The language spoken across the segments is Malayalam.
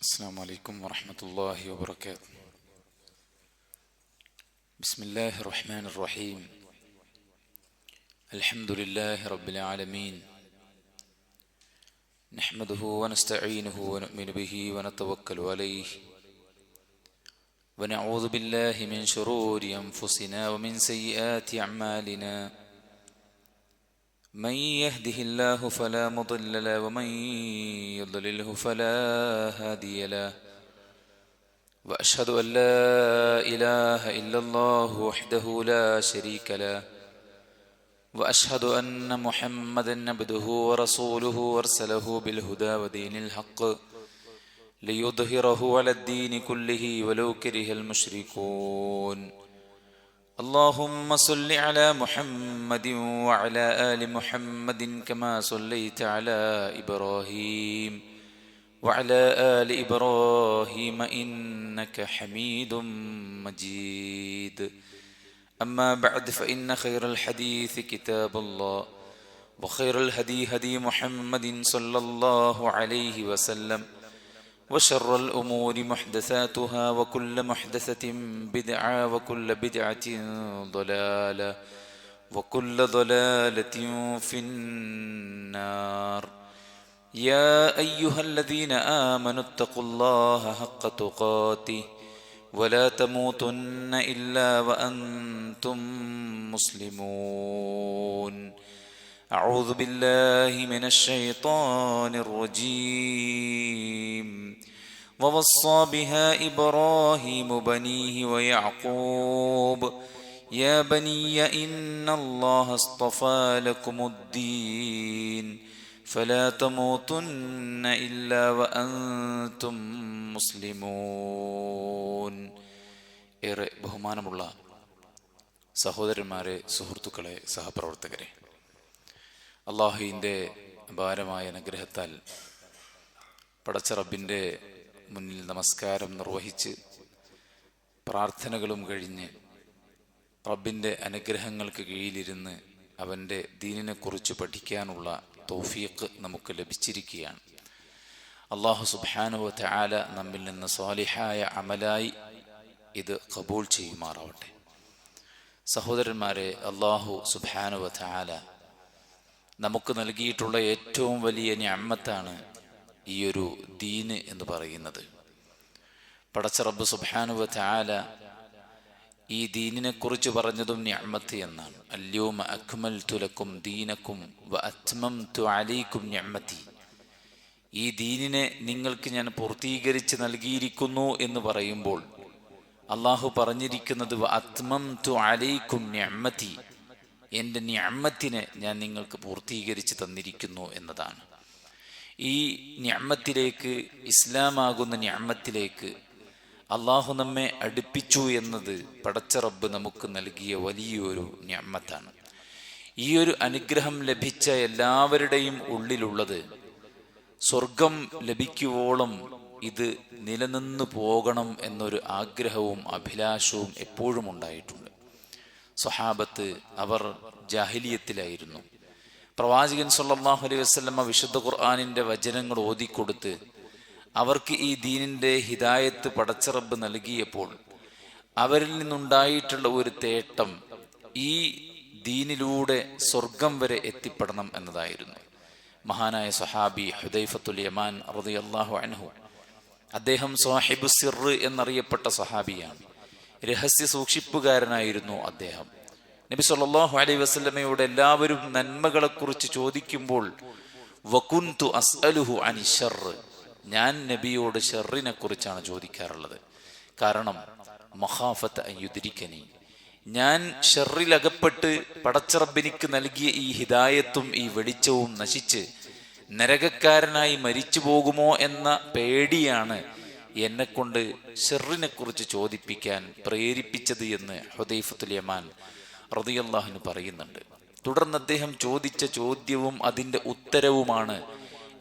السلام عليكم ورحمة الله وبركاته. بسم الله الرحمن الرحيم. الحمد لله رب العالمين، نحمده ونستعينه ونؤمن به ونتوكل عليه، ونعوذ بالله من شرور أنفسنا ومن سيئات أعمالنا. من يهده الله فلا مضل له ومن يضلله فلا هادي له، وأشهد أن لا إله إلا الله وحده لا شريك له، وأشهد أن محمدا عبده ورسوله أرسله بالهدى ودين الحق ليظهره على الدين كله ولو كره المشركون. اللهم صل على محمد وعلى آل محمد كما صليت على إبراهيم وعلى آل إبراهيم إنك حميد مجيد. أما بعد، فإن خير الحديث كتاب الله، وخير الهدي هدي محمد صلى الله عليه وسلم، وشر الأمور محدثاتها، وكل محدثة بدعة، وكل بدعة ضلالة، وكل ضلالة في النار. يا أيها الذين آمنوا اتقوا الله حق تقاته ولا تموتن إلا وأنتم مسلمون. أعوذ بالله من الشيطان الرجيم. ووصى بها إبراهيم بنيه ويعقوب يا بني إن الله اصطفى لكم الدين فلا تموتن إلا وأنتم മുസ്ലിമൂൻ. ഏറെ ബഹുമാനമുള്ള സഹോദരന്മാരെ, സുഹൃത്തുക്കളെ, സഹപ്രവർത്തകരെ, അള്ളാഹുവിൻ്റെ അപാരമായ അനുഗ്രഹത്താൽ പടച്ച റബ്ബിൻ്റെ മുന്നിൽ നമസ്കാരം നിർവഹിച്ച് പ്രാർത്ഥനകളും കഴിഞ്ഞ് റബ്ബിൻ്റെ അനുഗ്രഹങ്ങൾക്ക് കീഴിലിരുന്ന് അവൻ്റെ ദീനിനെക്കുറിച്ച് പഠിക്കാനുള്ള തൗഫീഖ് നമുക്ക് ലഭിച്ചിരിക്കുകയാണ്. അള്ളാഹു സുബ്ഹാനഹു വ തആല നമ്മിൽ നിന്ന് സ്വാലിഹായ അമലായി ഇത് ഖബൂൽ ചെയ്യുമാറാവട്ടെ. സഹോദരന്മാരെ, അള്ളാഹു സുബ്ഹാനഹു വ തആല നമുക്ക് നൽകിയിട്ടുള്ള ഏറ്റവും വലിയ നിഅമത്താണ് ഈ ഒരു ദീന് എന്ന് പറയുന്നത്. പടച്ച റബ്ബ് സുബ്ഹാനഹു വ തആല ഈ ദീനിനെക്കുറിച്ച് പറഞ്ഞതും നിഅമത്ത് എന്നാണ്. അൽയൗമ അക്മൽതു ലക്കും ദീനക്കും വ അത്മംതു അലൈക്കും നിഅമതി. ഈ ദീനിനെ നിങ്ങൾക്ക് ഞാൻ പൂർത്തീകരിച്ച് നൽകിയിരിക്കുന്നു എന്ന് പറയുമ്പോൾ അള്ളാഹു പറഞ്ഞിരിക്കുന്നത് വ അത്മംതു അലൈക്കും നിഅമതി, എൻ്റെ നിഅമത്തിനെ ഞാൻ നിങ്ങൾക്ക് പൂർത്തീകരിച്ച് തന്നിരിക്കുന്നു എന്നതാണ്. ഈ നിഅമത്തിലേക്ക്, ഇസ്ലാമാകുന്ന നിഅമത്തിലേക്ക് അള്ളാഹു നമ്മെ അടുപ്പിച്ചു എന്നത് പടച്ച റബ്ബ് നമുക്ക് നൽകിയ വലിയൊരു നിഅമത്താണ്. ഈ ഒരു അനുഗ്രഹം ലഭിച്ച എല്ലാവരുടെയും ഉള്ളിലുള്ളത് സ്വർഗം ലഭിക്കുവോളം ഇത് നിലനിന്നു പോകണം എന്നൊരു ആഗ്രഹവും അഭിലാഷവും എപ്പോഴും ഉണ്ടായിട്ടുണ്ട്. സ്വഹാബത്ത് അവർ ജാഹിലിയത്തിലായിരുന്നു. പ്രവാചകൻ സല്ലല്ലാഹു അലൈഹി വസല്ലമ വിശുദ്ധ ഖുർആനിന്റെ വചനങ്ങൾ ഓതിക്കൊടുത്ത് അവർക്ക് ഈ ദീനിന്റെ ഹിദായത്ത് പടച്ച റബ്ബ് നൽകിയപ്പോൾ അവരിൽ നിന്നുണ്ടായിട്ടുള്ള ഒരു തേട്ടം ഈ ദീനിലൂടെ സ്വർഗം വരെ എത്തിപ്പെടണം എന്നതായിരുന്നു. മഹാനായ സ്വഹാബി ഹുദൈഫത്തുൽ യമാൻ റളിയല്ലാഹു അൻഹു, അദ്ദേഹം സാഹിബു സിർറ് എന്നറിയപ്പെട്ട സ്വഹാബിയാണ്. രഹസ്യ സൂക്ഷിപ്പുകാരനായിരുന്നു അദ്ദേഹം. നബി സല്ലല്ലാഹു അലൈഹി വസല്ലമയോട് എല്ലാവരും നന്മകളെക്കുറിച്ച് ചോദിക്കുമ്പോൾ വകുന്തു അസ്അലുഹു അനി ശർറ്, ഞാൻ നബിയോട് ഷർറിനെ കുറിച്ചാണ് ചോദിക്കാറുള്ളത്. കാരണം മഖാഫത അൻ യുദ്രികനി, ഞാൻ ഷർറിലകപ്പെട്ട് പടച്ചറബ്ബിനിക്ക് നൽകിയ ഈ ഹിദായത്തും ഈ വെളിച്ചവും നശിച്ച് നരകക്കാരനായി മരിച്ചു പോകുമോ എന്ന പേടിയാണ് എന്നെ കൊണ്ട് ഷർറിനെ കുറിച്ച് ചോദിപ്പിക്കാൻ പ്രേരിപ്പിച്ചത് എന്ന് ഹുദൈഫത്തുൽ യമാൻ റളിയല്ലാഹു അൻഹു പറയുന്നുണ്ട്. തുടർന്ന് അദ്ദേഹം ചോദിച്ച ചോദ്യവും അതിൻ്റെ ഉത്തരവുമാണ്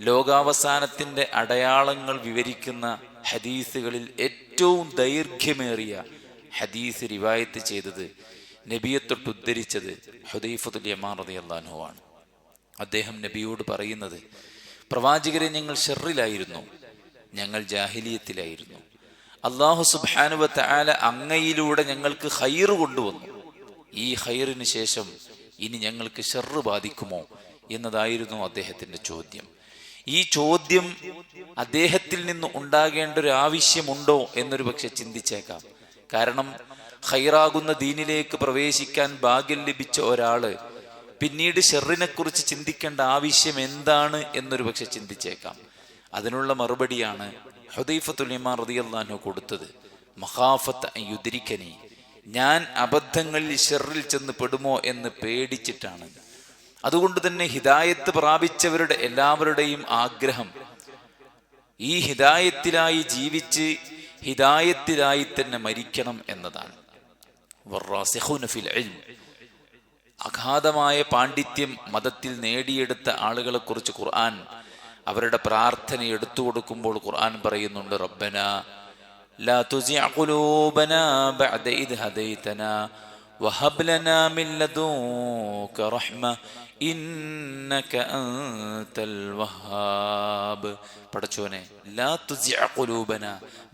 ലോകാവസാനത്തിൻ്റെ അടയാളങ്ങൾ വിവരിക്കുന്ന ഹദീസുകളിൽ ഏറ്റവും ദൈർഘ്യമേറിയ ഹദീസ് റിവായത്ത് ചെയ്തത്, നബിയെ തൊട്ട് ഉദ്ധരിച്ചത് ഹുദൈഫത്തുൽ യമാൻ റളിയല്ലാഹു അൻഹു ആണ്. അദ്ദേഹം നബിയോട് പറയുന്നത്, പ്രവാചകരെ, ഞങ്ങൾ ഷർറിലായിരുന്നു, ഞങ്ങൾ ജാഹിലിയത്തിലായിരുന്നു. അല്ലാഹു സുബ്ഹാനഹു വ തആല അങ്ങയിലൂടെ ഞങ്ങൾക്ക് ഖൈറ് കൊണ്ടുവന്നു. ഈ ഖൈറിന് ശേഷം ഇനി ഞങ്ങൾക്ക് ശർറ് ബാധിക്കുമോ എന്നതായിരുന്നു അദ്ദേഹത്തിന്റെ ചോദ്യം. ഈ ചോദ്യം അദ്ദേഹത്തിൽ നിന്ന് ഉണ്ടാകേണ്ട ഒരു ആവശ്യമുണ്ടോ എന്നൊരു പക്ഷെ ചിന്തിച്ചേക്കാം. കാരണം ഖൈറാകുന്ന ദീനിലേക്ക് പ്രവേശിക്കാൻ ഭാഗ്യം ലഭിച്ച ഒരാള് പിന്നീട് ഷെറിനെ കുറിച്ച് ചിന്തിക്കേണ്ട ആവശ്യം എന്താണ് എന്നൊരു പക്ഷെ ചിന്തിച്ചേക്കാം. അതിനുള്ള മറുപടിയാണ് ഹുദൈഫത്തുൽ യമാൻ റളിയല്ലാഹു അൻഹു കൊടുത്തത്. മഖാഫത്ത് അൻ യുദ്രികനി, ഞാൻ അബദ്ധങ്ങളിൽ ഷെറിൽ ചെന്ന് പെടുമോ എന്ന് പേടിച്ചിട്ടാണ്. അതുകൊണ്ട് തന്നെ ഹിദായത്ത് പ്രാപിച്ചവരുടെ എല്ലാവരുടെയും ആഗ്രഹം ഈ ഹിദായത്തിലായി ജീവിച്ച് ഹിദായത്തിലായി തന്നെ മരിക്കണം എന്നതാണ്. വറാസിഖൂന ഫിൽ ഇൽം, അഗാധമായ പാണ്ഡിത്യം മതത്തിൽ നേടിയെടുത്ത ആളുകളെ കുറിച്ച് ഖുർആൻ അവരുടെ പ്രാർത്ഥന എടുത്തു കൊടുക്കുമ്പോൾ ഖുർആൻ പറയുന്നുണ്ട്, റബ്ബനാ ലാ തുസിഅ ഖുലൂബനാ ബഅദ ഇദ് ഹദൈതനാ വഹബ് ലനാ മിൻ ലദുൻക റഹ്മ ഇന്നക അൻതൽ വഹാബ്. പടച്ചോനെ, ലാ തുസിഅ ഖുലൂബനാ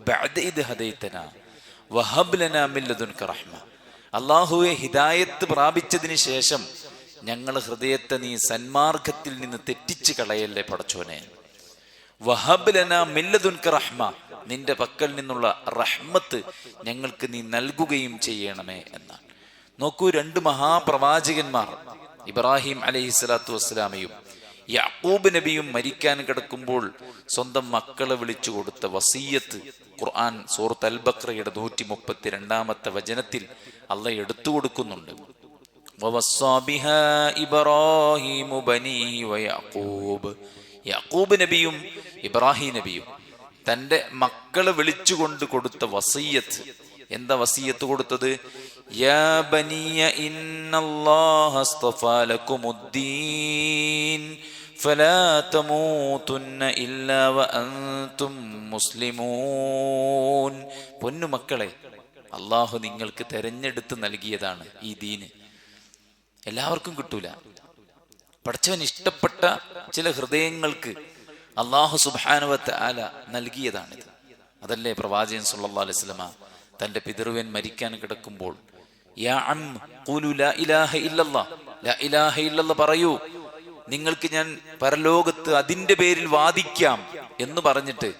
ബഅദ ഇദ് ഹദൈതനാ വഹബ് ലനാ മിൻ ലദുൻക റഹ്മ. അല്ലാഹുവേ, ഹിദായത്ത് പ്രാപിച്ചതിന് ശേഷം ഞങ്ങൾ ഹൃദയത്തെ നീ സന്മാർഗത്തിൽ നിന്ന് തെറ്റിച്ച് കളയല്ലേ പടച്ചോനെ. വഹബ് ലനാ മിൻ ലദുൻക റഹ്മ, നിന്റെ പക്കൽ നിന്നുള്ള റഹ്മത്ത് ഞങ്ങൾക്ക് നീ നൽകുകയും ചെയ്യണമേ എന്നാണ്. നോക്കൂ, രണ്ട് മഹാപ്രവാചകന്മാർ ഇബ്രാഹിം അലൈഹിസ്സലാത്തു വസ്സലാമയും യാക്കൂബ് നബിയും മരിക്കാൻ കിടക്കുമ്പോൾ സ്വന്തം മക്കളെ വിളിച്ചു കൊടുത്ത വസിയ്യത്ത് ഖുർആൻ സൂറത്ത് അൽ ബഖറയുടെ 132 വചനത്തിൽ അള്ളാഹ് എടുത്തു കൊടുക്കുന്നുണ്ട്. യാക്കൂബ് നബിയും ഇബ്രാഹിം നബിയും തന്റെ മക്കളെ വിളിച്ചുകൊണ്ട് കൊടുത്ത വസിയ്യത്ത്. എന്താ വസിയ്യത്ത് കൊടുത്തത്? യാ ബനിയ ഇന്നല്ലാഹ അസ്തഫാ ലകുമുദ്ദീൻ ഫലാ തമൂതുന്ന ഇല്ലാ വഅൻതും മുസ്ലിമൂൻ. പൊന്നുമക്കളെ, അള്ളാഹു നിങ്ങൾക്ക് തെരഞ്ഞെടുത്ത് നൽകിയതാണ് ഈ ദീന്. എല്ലാവർക്കും കിട്ടൂല. പടച്ചവൻ ഇഷ്ടപ്പെട്ട ചില ഹൃദയങ്ങൾക്ക് അള്ളാഹു സുബ്ഹാനഹു വ തആല നൽകിയതാണിത്. അതല്ലേ പ്രവാചകൻ സല്ലല്ലാഹു അലൈഹി വസല്ലമ തന്റെ പിതൃവൻ മരിക്കാൻ കിടക്കുമ്പോൾ യാ അം ഖൂലു ലാ ഇലാഹ ഇല്ലല്ലാഹ്, ലാ ഇലാഹ ഇല്ലല്ലാഹ് പറയൂ, നിങ്ങൾക്ക് ഞാൻ പരലോകത്ത് അതിന്റെ പേരിൽ വാദിക്കാം എന്ന് പറഞ്ഞിട്ട്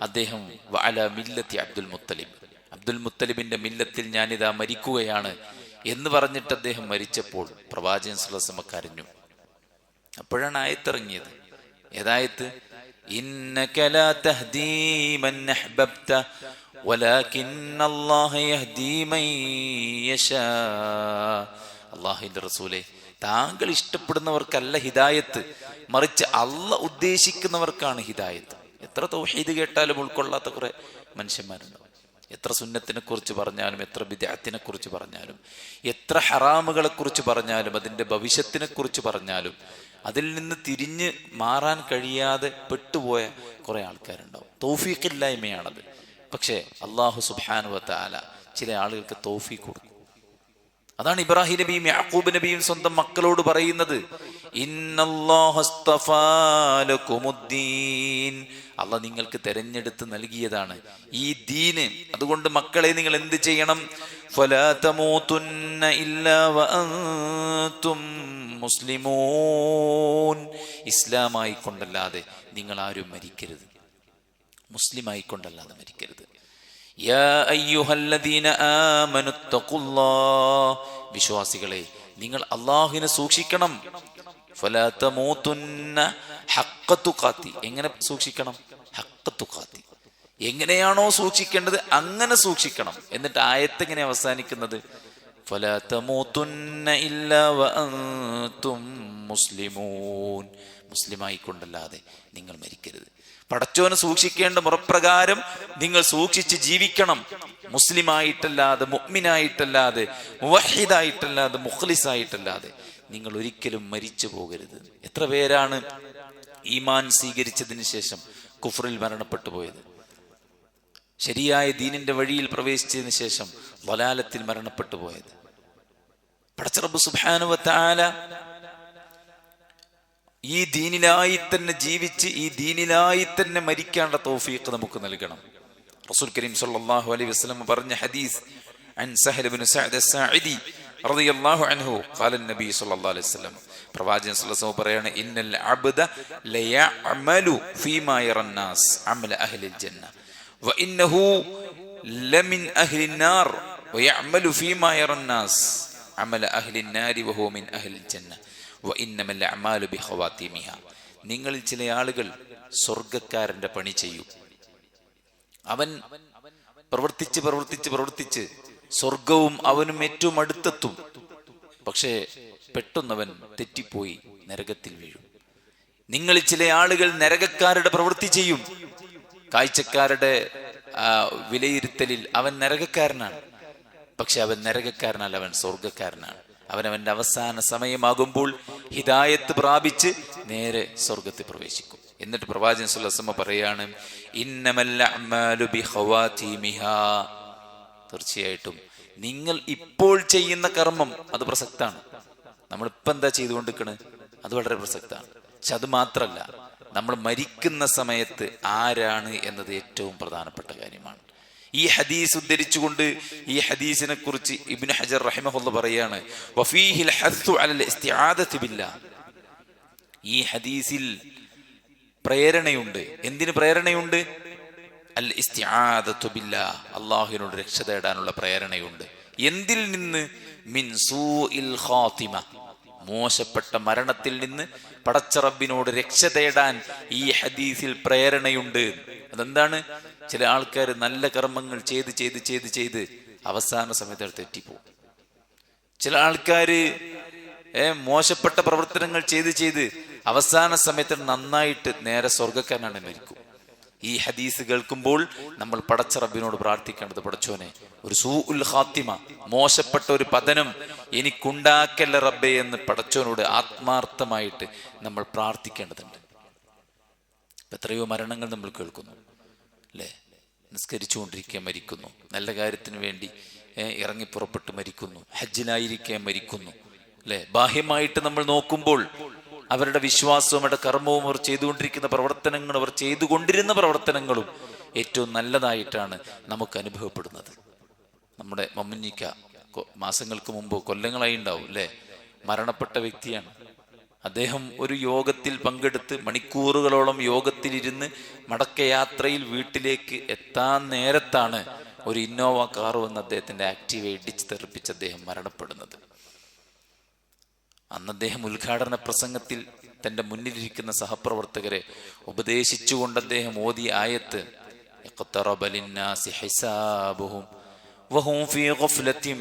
അദ്ദേഹം വഅലാ മില്ലത്തി അബ്ദുൽ മുത്തലിബ്, അബ്ദുൽ മുത്തലിബിന്റെ മില്ലത്തിൽ ഞാനിതാ മരിക്കുകയാണ് എന്ന് പറഞ്ഞിട്ട് അദ്ദേഹം മരിച്ചപ്പോൾ പ്രവാചകൻ സല്ലല്ലാഹു അലൈഹി വസല്ലം കരഞ്ഞു. അപ്പോഴാണ് ആയത്തിറങ്ങിയത്. ഏതായത്ത്? ഇന്നക ലാ തഹ്ദീ മൻ അഹ്ബബ്ത വലാകിന്ന അല്ലാഹ യഹ്ദീ മൻ യശാ. അല്ലാഹുവിന്റെ റസൂലേ, താങ്കൾ ഇഷ്ടപ്പെടുന്നവർക്കല്ല ഹിദായത്ത്, മറിച്ച് അല്ലാഹ് ഉദ്ദേശിക്കുന്നവർക്കാണ് ഹിദായത്ത്. എത്ര തൗഹീദ് കേട്ടാലും ഉൾക്കൊള്ളാത്ത കുറെ മനുഷ്യന്മാരുണ്ടാവും. എത്ര സുന്നത്തിനെ കുറിച്ച് പറഞ്ഞാലും, എത്ര ബിദ്അത്തിനെ കുറിച്ച് പറഞ്ഞാലും, എത്ര ഹറാമുകളെ കുറിച്ച് പറഞ്ഞാലും, അതിന്റെ ഭവിഷ്യത്തിനെ കുറിച്ച് പറഞ്ഞാലും അതിൽ നിന്ന് തിരിഞ്ഞ് മാറാൻ കഴിയാതെ പെട്ടുപോയ കുറെ ആൾക്കാരുണ്ടാവും. തൗഫീഖില്ലായ്മയാണത്. പക്ഷേ അല്ലാഹു സുബ്ഹാനഹു വ തആല ചില ആളുകൾക്ക് തൗഫീഖ് കൊടുക്കും. അതാണ് ഇബ്രാഹിം നബിയും യാക്കൂബ് നബിയും സ്വന്തം മക്കളോട് പറയുന്നത്. ഇന്നല്ലാഹ അസ്തഫാ ലകുമുദ്ദീൻ, അല്ലാഹ് നിങ്ങൾക്ക് തെരഞ്ഞെടുത്ത് നൽകിയതാണ് ഈ ദീന്. അതുകൊണ്ട് മക്കളെ, നിങ്ങൾ എന്ത് ചെയ്യണം? ഫലാ തമൂതുന്ന ഇല്ലാ വഅൻതും മുസ്ലിമൂൻ, ഇസ്ലാമായി കൊണ്ടല്ലാതെ നിങ്ങൾ ആരും മരിക്കരുത്, മുസ്ലിമായി കൊണ്ടല്ലാതെ മരിക്കരുത്. യാ അയ്യുഹല്ലദീന ആമനു തഖുല്ലാഹ്, വിശ്വാസികളെ, നിങ്ങൾ അല്ലാഹുവിനെ സൂക്ഷിക്കണം. ഫലാ തമൂതുന്ന ഹഖ്ഖ തുഖാത്തി, എങ്ങനെ സൂക്ഷിക്കണം? ഹഖ്ഖ തുഖാത്തി, എങ്ങനെയാണോ സൂക്ഷിക്കേണ്ടത് അങ്ങനെ സൂക്ഷിക്കണം. എന്നിട്ട് ആയത്ത് എങ്ങനെ അവസാനിക്കുന്നത്? ഫലാ തമൂതുന്ന ഇല്ലാ വഅൻതും മുസ്ലിമൂൻ, മുസ്ലിമായി കൊണ്ടല്ലാതെ നിങ്ങൾ മരിക്കരുത്. പടച്ചോനെ സൂക്ഷിക്കേണ്ട മുറപ്രകാരം നിങ്ങൾ സൂക്ഷിച്ച് ജീവിക്കണം. മുസ്ലിമായിട്ടല്ലാതെ, മുഅ്മിനായിട്ടല്ലാതെ, മുവഹിദായിട്ടല്ലാതെ, മുഖ്ലിസായിട്ടല്ലാതെ നിങ്ങൾ ഒരിക്കലും മരിച്ചു പോകരുത്. എത്ര പേരാണ് ഈമാൻ സ്വീകരിച്ചതിന് ശേഷം കുഫറിൽ മരണപ്പെട്ടു പോയത്? ശരിയായ ദീനിന്റെ വഴിയിൽ പ്രവേശിച്ചതിന് ശേഷം വലാലത്തിൽ മരണപ്പെട്ടു പോയത്? പടച്ച റബ്ബ് സുബ്ഹാനഹു വ തആല ഈ ദീനിലായി തന്നെ ജീവിച്ച് ഈ ദീനിലായി തന്നെ മരിക്കാനുള്ള തൗഫീഖ് നമുക്ക് നൽകണം. റസൂൽ കരീം സല്ലല്ലാഹു അലൈഹി വസല്ലം പറഞ്ഞ ഹദീസ് അൻ സഹൽ ഇബ്നു സഅദ് അസ്സാഇദി റളിയല്ലാഹു അൻഹു ഖാല നബി സല്ലല്ലാഹു അലൈഹി വസല്ലം, പ്രവാചകൻ സല്ലല്ലാഹു അലൈഹി വസല്ലം പറയാണ്, ഇന്നൽ അബ്ദ ലയഅമലു ഫീമാ യറന്നാസ് അമല അഹ്ലിൽ ജന്ന വഇന്നഹു ലമിൻ അഹ്ലിൻ നാർ വയഅമലു ഫീമാ യറന്നാസ് അമല അഹ്ലിൻ നാരി വഹുവ മിൻ അഹ്ലിൽ ജന്ന വഇന്നമൽ അഅമാലു ബിഖവാതിമിഹ. നിങ്ങളിൽ ചില ആളുകൾ സ്വർഗ്ഗക്കാരന്റെ പണി ചെയ്യും. അവൻ പ്രവർത്തിച്ച് സ്വർഗവും അവനും ഏറ്റവും അടുത്തെത്തും. പക്ഷേ പെട്ടെന്നവൻ തെറ്റിപ്പോയി നരകത്തിൽ വീഴും. നിങ്ങളിൽ ചില ആളുകൾ നരകക്കാരുടെ പ്രവൃത്തി ചെയ്യും. കാഴ്ചക്കാരുടെ വിലയിരുത്തലിൽ അവൻ നരകക്കാരനാണ്. പക്ഷെ അവൻ നരകക്കാരനല്ല, അവൻ സ്വർഗക്കാരനാണ്. അവനവന്റെ അവസാന സമയമാകുമ്പോൾ ഹിദായത്ത് പ്രാപിച്ച് നേരെ സ്വർഗത്തിൽ പ്രവേശിക്കും. എന്നിട്ട് പ്രവാചകൻ സല്ലല്ലാഹു അലൈഹി വസല്ലം പറയാണ്, ഇന്നമൽ അഅ്മാലു ബിഖവാതിമിഹാ. തീർച്ചയായിട്ടും നിങ്ങൾ ഇപ്പോൾ ചെയ്യുന്ന കർമ്മം അത് പ്രസക്താണ്. നമ്മളിപ്പോൾ എന്താ ചെയ്തുകൊണ്ടിരിക്കണത് അത് വളരെ പ്രസക്താണ്. പക്ഷെ അത് മാത്രല്ല, നമ്മൾ മരിക്കുന്ന സമയത്ത് ആരാണ് എന്നത് ഏറ്റവും പ്രധാനപ്പെട്ട കാര്യമാണ്. ഈ ഹദീസ് ഉദ്ധരിച്ചുകൊണ്ട് ഈ ഹദീസിനെ കുറിച്ച് ഇബ്നു ഹജർ റഹിമഹുല്ലാഹ് പറയാണ്, വഫീഹിൽ ഹസ്സു അലൽ ഇസ്തിആദതി ബില്ലാഹ്. ഈ ഹദീസിൽ പ്രേരണയുണ്ട്. എന്തിന് പ്രേരണയുണ്ട്? അൽ ഇസ്തിആദതു ബില്ലാഹ്, അല്ലാഹുവിനോട് രക്ഷ തേടാനുള്ള പ്രേരണയുണ്ട്. എന്തിൽ നിന്ന്? മിൻ സൂഇൽ ഖാതിമ, മോശപ്പെട്ട മരണത്തിൽ നിന്ന് പടച്ച റബ്ബിനോട് രക്ഷ തേടാൻ ഈ ഹദീസിൽ പ്രേരണയുണ്ട്. അതെന്താണ്? ചില ആൾക്കാർ നല്ല കർമ്മങ്ങൾ ചെയ്ത് അവസാന സമയത്ത് തെറ്റിപ്പോകും. ചില ആൾക്കാര് മോശപ്പെട്ട പ്രവർത്തനങ്ങൾ ചെയ്ത് അവസാന സമയത്ത് നന്നായിട്ട് നേരെ സ്വർഗ്ഗക്കാരനാണ് മരിക്കും. ഈ ഹദീസ് കേൾക്കുമ്പോൾ നമ്മൾ പടച്ച റബ്ബിനോട് പ്രാർത്ഥിക്കേണ്ടത്, പടച്ചോനെ ഒരു സൂഉൽ ഖാത്തിമ, മോശപ്പെട്ട ഒരു പതനം എനിക്കുണ്ടാക്കല്ല റബ്ബേ എന്ന് പടച്ചോനോട് ആത്മാർത്ഥമായിട്ട് നമ്മൾ പ്രാർത്ഥിക്കേണ്ടതുണ്ട്. എത്രയോ മരണങ്ങൾ നമ്മൾ കേൾക്കുന്നു അല്ലേ? നിസ്കരിച്ചുകൊണ്ടിരിക്കുക മരിക്കുന്നു, നല്ല കാര്യത്തിന് വേണ്ടി ഇറങ്ങി പുറപ്പെട്ട് മരിക്കുന്നു, ഹജ്ജിനായിരിക്കെ മരിക്കുന്നു അല്ലെ? ബാഹ്യമായിട്ട് നമ്മൾ നോക്കുമ്പോൾ അവരുടെ വിശ്വാസവും അവരുടെ കർമ്മവും അവർ ചെയ്തുകൊണ്ടിരിക്കുന്ന പ്രവർത്തനങ്ങളും അവർ ചെയ്തുകൊണ്ടിരുന്ന പ്രവർത്തനങ്ങളും ഏറ്റവും നല്ലതായിട്ടാണ് നമുക്ക് അനുഭവപ്പെടുന്നത്. നമ്മുടെ മമ്മിഞ്ഞിക്ക മാസങ്ങൾക്ക് മുമ്പ്, കൊല്ലങ്ങളായി ഉണ്ടാവും അല്ലെ, മരണപ്പെട്ട വ്യക്തിയാണ്. അദ്ദേഹം ഒരു യോഗത്തിൽ പങ്കെടുത്ത് മണിക്കൂറുകളോളം യോഗത്തിലിരുന്ന് മടക്കയാത്രയിൽ വീട്ടിലേക്ക് എത്താൻ നേരത്താണ് ഒരു ഇന്നോവ കാർ വന്ന് അദ്ദേഹത്തിന്റെ ആക്റ്റീവ ഇടിച്ച് തെറിപ്പിച്ച് അദ്ദേഹം മരണപ്പെടുന്നത്. അന്ന് അദ്ദേഹം ഉദ്ഘാടന പ്രസംഗത്തിൽ തന്റെ മുന്നിലിരിക്കുന്ന സഹപ്രവർത്തകരെ ഉപദേശിച്ചുകൊണ്ട് അദ്ദേഹം ഓതിയ ആയത്ത്, ഇഖ്തറബ ലിന്നാസി ഹിസാബുഹും വഹും ഫീ ഗഫ്ലത്തിൻ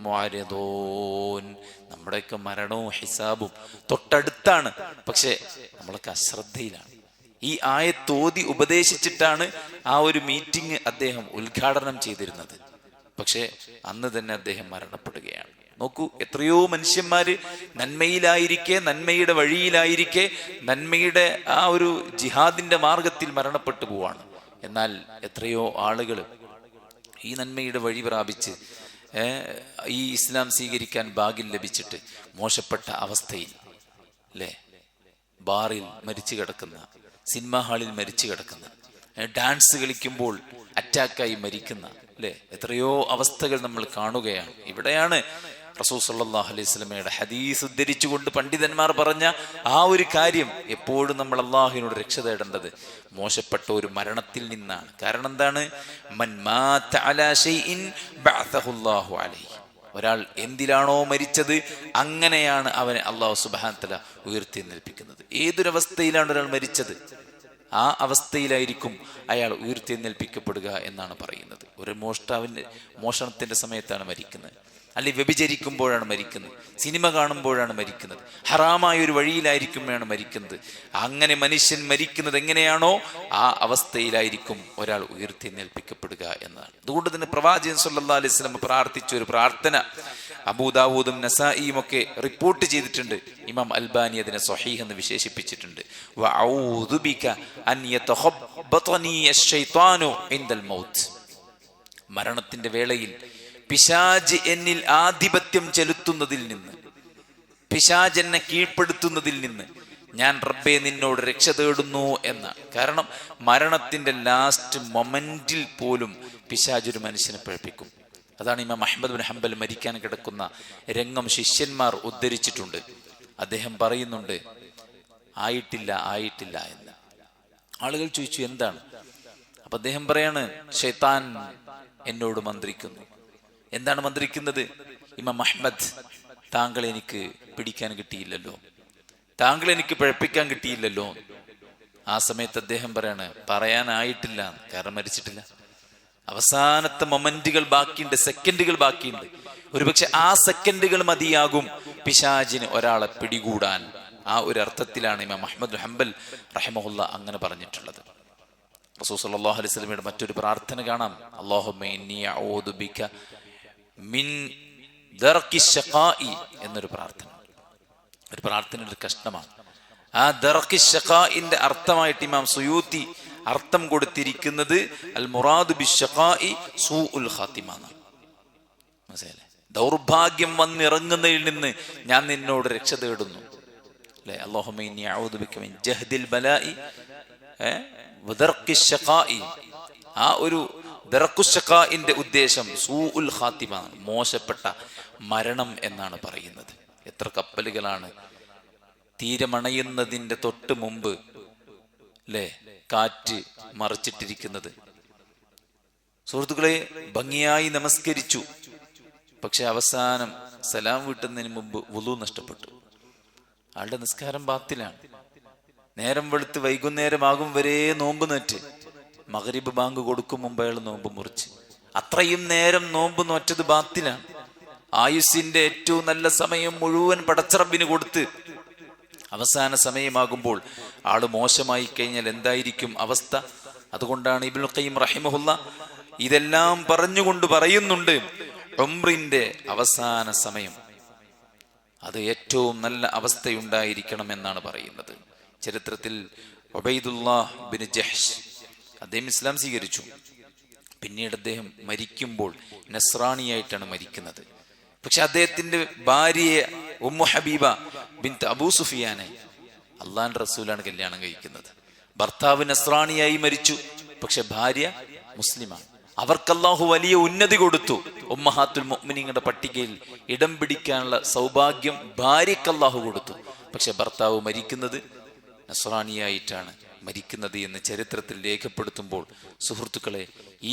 മുഅരിദൂൻ. നമ്മുടെയൊക്കെ മരണവും ഹിസാബും തൊട്ടടുത്താണ്, പക്ഷെ നമ്മളൊക്കെ അശ്രദ്ധയിലാണ്. ഈ ആയത്ത് ഓതി ഉപദേശിച്ചിട്ടാണ് ആ ഒരു മീറ്റിംഗ് അദ്ദേഹം ഉദ്ഘാടനം ചെയ്തിരുന്നത്. പക്ഷെ അന്ന് തന്നെ അദ്ദേഹം മരണപ്പെടുകയാണ്. നോക്കൂ, എത്രയോ മനുഷ്യന്മാര് നന്മയിലായിരിക്കെ, നന്മയുടെ വഴിയിലായിരിക്കെ, നന്മയുടെ ആ ഒരു ജിഹാദിന്റെ മാർഗത്തിൽ മരണപ്പെട്ടു പോവാണ്. എന്നാൽ എത്രയോ ആളുകൾ ഈ നന്മയുടെ വഴി പ്രാപിച്ച് ഈ ഇസ്ലാം സ്വീകരിക്കാൻ ഭാഗ്യം ലഭിച്ചിട്ട് മോശപ്പെട്ട അവസ്ഥയിൽ അല്ലേ, ബാറിൽ മരിച്ചു കിടക്കുന്ന, സിനിമാ ഹാളിൽ മരിച്ചു കിടക്കുന്ന, ഡാൻസ് കളിക്കുമ്പോൾ അറ്റാക്കായി മരിക്കുന്ന അല്ലേ, എത്രയോ അവസ്ഥകൾ നമ്മൾ കാണുകയാണ്. ഇവിടെയാണ് റസൂൽ സല്ലല്ലാഹു അലൈഹി വസല്ലമയുടെ ഹദീസ് ഉദ്ധരിച്ചുകൊണ്ട് പണ്ഡിതന്മാർ പറഞ്ഞ ആ ഒരു കാര്യം, എപ്പോഴും നമ്മൾ അള്ളാഹുവിനോട് രക്ഷ തേടേണ്ടത് മോശപ്പെട്ട ഒരു മരണത്തിൽ നിന്നാണ്. കാരണം എന്താണ്? മൻ മാത അലാ ശൈഇൻ ബഅസഹുല്ലാഹു അലൈഹി. ഒരാൾ എന്തിലാണോ മരിച്ചത് അങ്ങനെയാണ് അവനെ അള്ളാഹു സുബ്ഹാനഹു വ തആല ഉയർത്തെഴുന്നേൽപ്പിക്കുന്നത്. ഏതൊരവസ്ഥയിലാണ് ഒരാൾ മരിച്ചത് ആ അവസ്ഥയിലായിരിക്കും അയാൾ ഉയർത്തെഴുന്നേൽപ്പിക്കപ്പെടുക എന്നാണ് പറയുന്നത്. ഒരു മോഷണത്തിന്റെ സമയത്താണ് മരിക്കുന്നത്, അല്ലെങ്കിൽ വ്യഭിചരിക്കുമ്പോഴാണ് മരിക്കുന്നത്, സിനിമ കാണുമ്പോഴാണ് മരിക്കുന്നത്, ഹറാമായ ഒരു വഴിയിലായിരിക്കുമ്പോഴാണ് മരിക്കുന്നത്. അങ്ങനെ മനുഷ്യൻ മരിക്കുന്നത് എങ്ങനെയാണോ ആ അവസ്ഥയിലായിരിക്കും ഒരാൾ ഉയർത്തെഴുന്നേൽപ്പിക്കപ്പെടുക എന്നതാണ്. അതുകൊണ്ട് തന്നെ പ്രവാചകൻ സല്ലല്ലാഹു അലൈഹി വസല്ലം പ്രാർത്ഥിച്ച ഒരു പ്രാർത്ഥന അബൂദാവൂദും നസായിയും ഒക്കെ റിപ്പോർട്ട് ചെയ്തിട്ടുണ്ട്. ഇമാം അൽബാനി അതിനെ സ്വഹീഹ് എന്ന് വിശേഷിപ്പിച്ചിട്ടുണ്ട്. വഅഊദു ബിക അൻ യതഖബ്ബതനി അശ്ശൈത്വാനു ഇൻദൽ മൗത്ത്. മരണത്തിന്റെ വേളയിൽ പിശാച് എന്നിൽ ആധിപത്യം ചെലുത്തുന്നതിൽ നിന്ന്, പിശാച് എന്നെ കീഴ്പ്പെടുത്തുന്നതിൽ നിന്ന് ഞാൻ റബ്ബേ നിന്നോട് രക്ഷ തേടുന്നു എന്നാണ്. കാരണം മരണത്തിന്റെ ലാസ്റ്റ് മൊമെന്റിൽ പോലും പിശാച് ഒരു മനുഷ്യനെ പഴിപ്പിക്കും. അതാണ് ഇമാം അഹ്മദ് ബിൻ ഹംബൽ മരിക്കാൻ കിടക്കുന്ന രംഗം ശിഷ്യന്മാർ ഉദ്ധരിച്ചിട്ടുണ്ട്. അദ്ദേഹം പറയുന്നുണ്ട്, ആയിട്ടില്ല ആയിട്ടില്ല എന്ന്. ആളുകൾ ചോദിച്ചു എന്താണ്? അപ്പൊ അദ്ദേഹം പറയാണ്, ശൈത്താൻ എന്നോട് മന്ത്രിക്കുന്നു. എന്താണ് മന്ത്രിക്കുന്നത്? ഇമാം അഹ്മദ്, താങ്കളെ എനിക്ക് പിടിക്കാൻ കിട്ടിയില്ലല്ലോ, താങ്കളെ എനിക്ക് പിഴപ്പിക്കാൻ കിട്ടിയില്ലല്ലോ. ആ സമയത്ത് അദ്ദേഹം പറയാണ്, പറയാനായിട്ടില്ല, കാരണം മരിച്ചിട്ടില്ല. അവസാനത്തെ മൊമെന്റുകൾ ബാക്കിയുണ്ട്, സെക്കൻഡുകൾ ബാക്കിയുണ്ട്. ഒരുപക്ഷെ ആ സെക്കൻഡുകൾ മതിയാകും പിശാചിന് ഒരാളെ പിടികൂടാൻ. ആ ഒരു അർത്ഥത്തിലാണ് ഇമാം അഹ്മദ് ബിൻ ഹംബൽ റഹിമഹുല്ലാ അങ്ങനെ പറഞ്ഞിട്ടുള്ളത്. റസൂൽ സല്ലല്ലാഹു അലൈഹി വസല്ലമയുടെ മറ്റൊരു പ്രാർത്ഥന കാണാം, അല്ലാഹുമ്മ ഇന്നി അഊദു ബിക മിൻ ദർക്കി ശഖാഇ എന്നൊരു പ്രാർത്ഥന. ഒരു പ്രാർത്ഥനയുടെ ഒരു കഷ്ണമാണ്. ആ ദർക്കി ശഖാഇന്റെ അർത്ഥമായിട്ട് ഇമാം സുയൂത്തി അർത്ഥം കൊടുത്തിരിക്കുന്നത് അൽ മുറാദു ബിശ്ശഖാഇ സൂഉൽ ഖാത്തിമ എന്നാണ്. മനസ്സിലായില്ലേ? ദൗർഭാഗ്യം വന്നിറങ്ങുന്നതിൽ നിന്ന് ഞാൻ നിന്നോട് രക്ഷ തേടുന്നു. അല്ലെ, അല്ലാഹുമ്മ ഇന്നി അഊദു ബിക മിൻ ജഹ്ദിൽ ബലാഇ വദർക്കി ശഖാഇ. ആ ഒരു ദർക്കു ശഖാഇന്റെ ഉദ്ദേശം സൂഉൽ ഖാത്തിമ, മോശപ്പെട്ട മരണം എന്നാണ് പറയുന്നത്. എത്ര കപ്പലുകളാണ് തീരമണയുന്നതിന്റെ തൊട്ട് മുമ്പ് അല്ലേ കാറ്റ് മറിച്ചിട്ടിരിക്കുന്നത്. സുഹൃത്തുക്കളെ, ഭംഗിയായി നമസ്കരിച്ചു, പക്ഷെ അവസാനം സലാം വീട്ടുന്നതിന് മുമ്പ് വുളു നഷ്ടപ്പെട്ടു. ആളുടെ നിസ്കാരം ബാത്തിലാണ്. നേരം വെളുത്ത് വൈകുന്നേരമാകും വരെ നോമ്പ് നോറ്റ്, മഗ്രിബ് ബാങ്ക് കൊടുക്കും മുമ്പ് അയാൾ നോമ്പ് മുറിച്ച്. അത്രയും നേരം നോമ്പ് നോറ്റത് ബാത്തിലാണ്. ആയുസിന്റെ ഏറ്റവും നല്ല സമയം മുഴുവൻ പടച്ചറബിന് കൊടുത്ത് അവസാന സമയമാകുമ്പോൾ ആള് മോശമായി കഴിഞ്ഞാൽ എന്തായിരിക്കും അവസ്ഥ? അതുകൊണ്ടാണ് ഇബ്നുൽ ഖയ്യിം റഹിമഹുല്ലാ ഇതെല്ലാം പറഞ്ഞുകൊണ്ട് പറയുന്നുണ്ട്, ഉംറിന്റെ അവസാന സമയം അത് ഏറ്റവും നല്ല അവസ്ഥയുണ്ടായിരിക്കണം എന്നാണ് പറയുന്നത്. ചരിത്രത്തിൽ ഉബൈദുല്ലാഹ് ബിൻ ജഹ്ഷ് അദ്ദേഹം ഇസ്ലാം സ്വീകരിച്ചു. പിന്നീട് അദ്ദേഹം മരിക്കുമ്പോൾ നസ്രാണിയായിട്ടാണ് മരിക്കുന്നത്. പക്ഷെ അദ്ദേഹത്തിന്റെ ഭാര്യയെ ഉമ്മു ഹബീബ ബിൻത് അബൂ സുഫിയാനെ അള്ളാന്റെ റസൂലാണ് കല്യാണം കഴിക്കുന്നത്. ഭർത്താവ് നസ്രാണിയായി മരിച്ചു, പക്ഷെ ഭാര്യ മുസ്ലിമാണ്. അവർക്ക് അല്ലാഹു വലിയ ഉന്നതി കൊടുത്തു. ഉമ്മഹാത്തുൽ മുഅ്മിനീങ്ങളുടെ പട്ടികയിൽ ഇടം പിടിക്കാനുള്ള സൗഭാഗ്യം ഭാര്യക്ക് അല്ലാഹു കൊടുത്തു. പക്ഷെ ഭർത്താവ് മരിക്കുന്നത് നസ്രാണിയായിട്ടാണ് മരിക്കുന്നത് എന്ന് ചരിത്രത്തിൽ രേഖപ്പെടുത്തുമ്പോൾ, സുഹൃത്തുക്കളെ,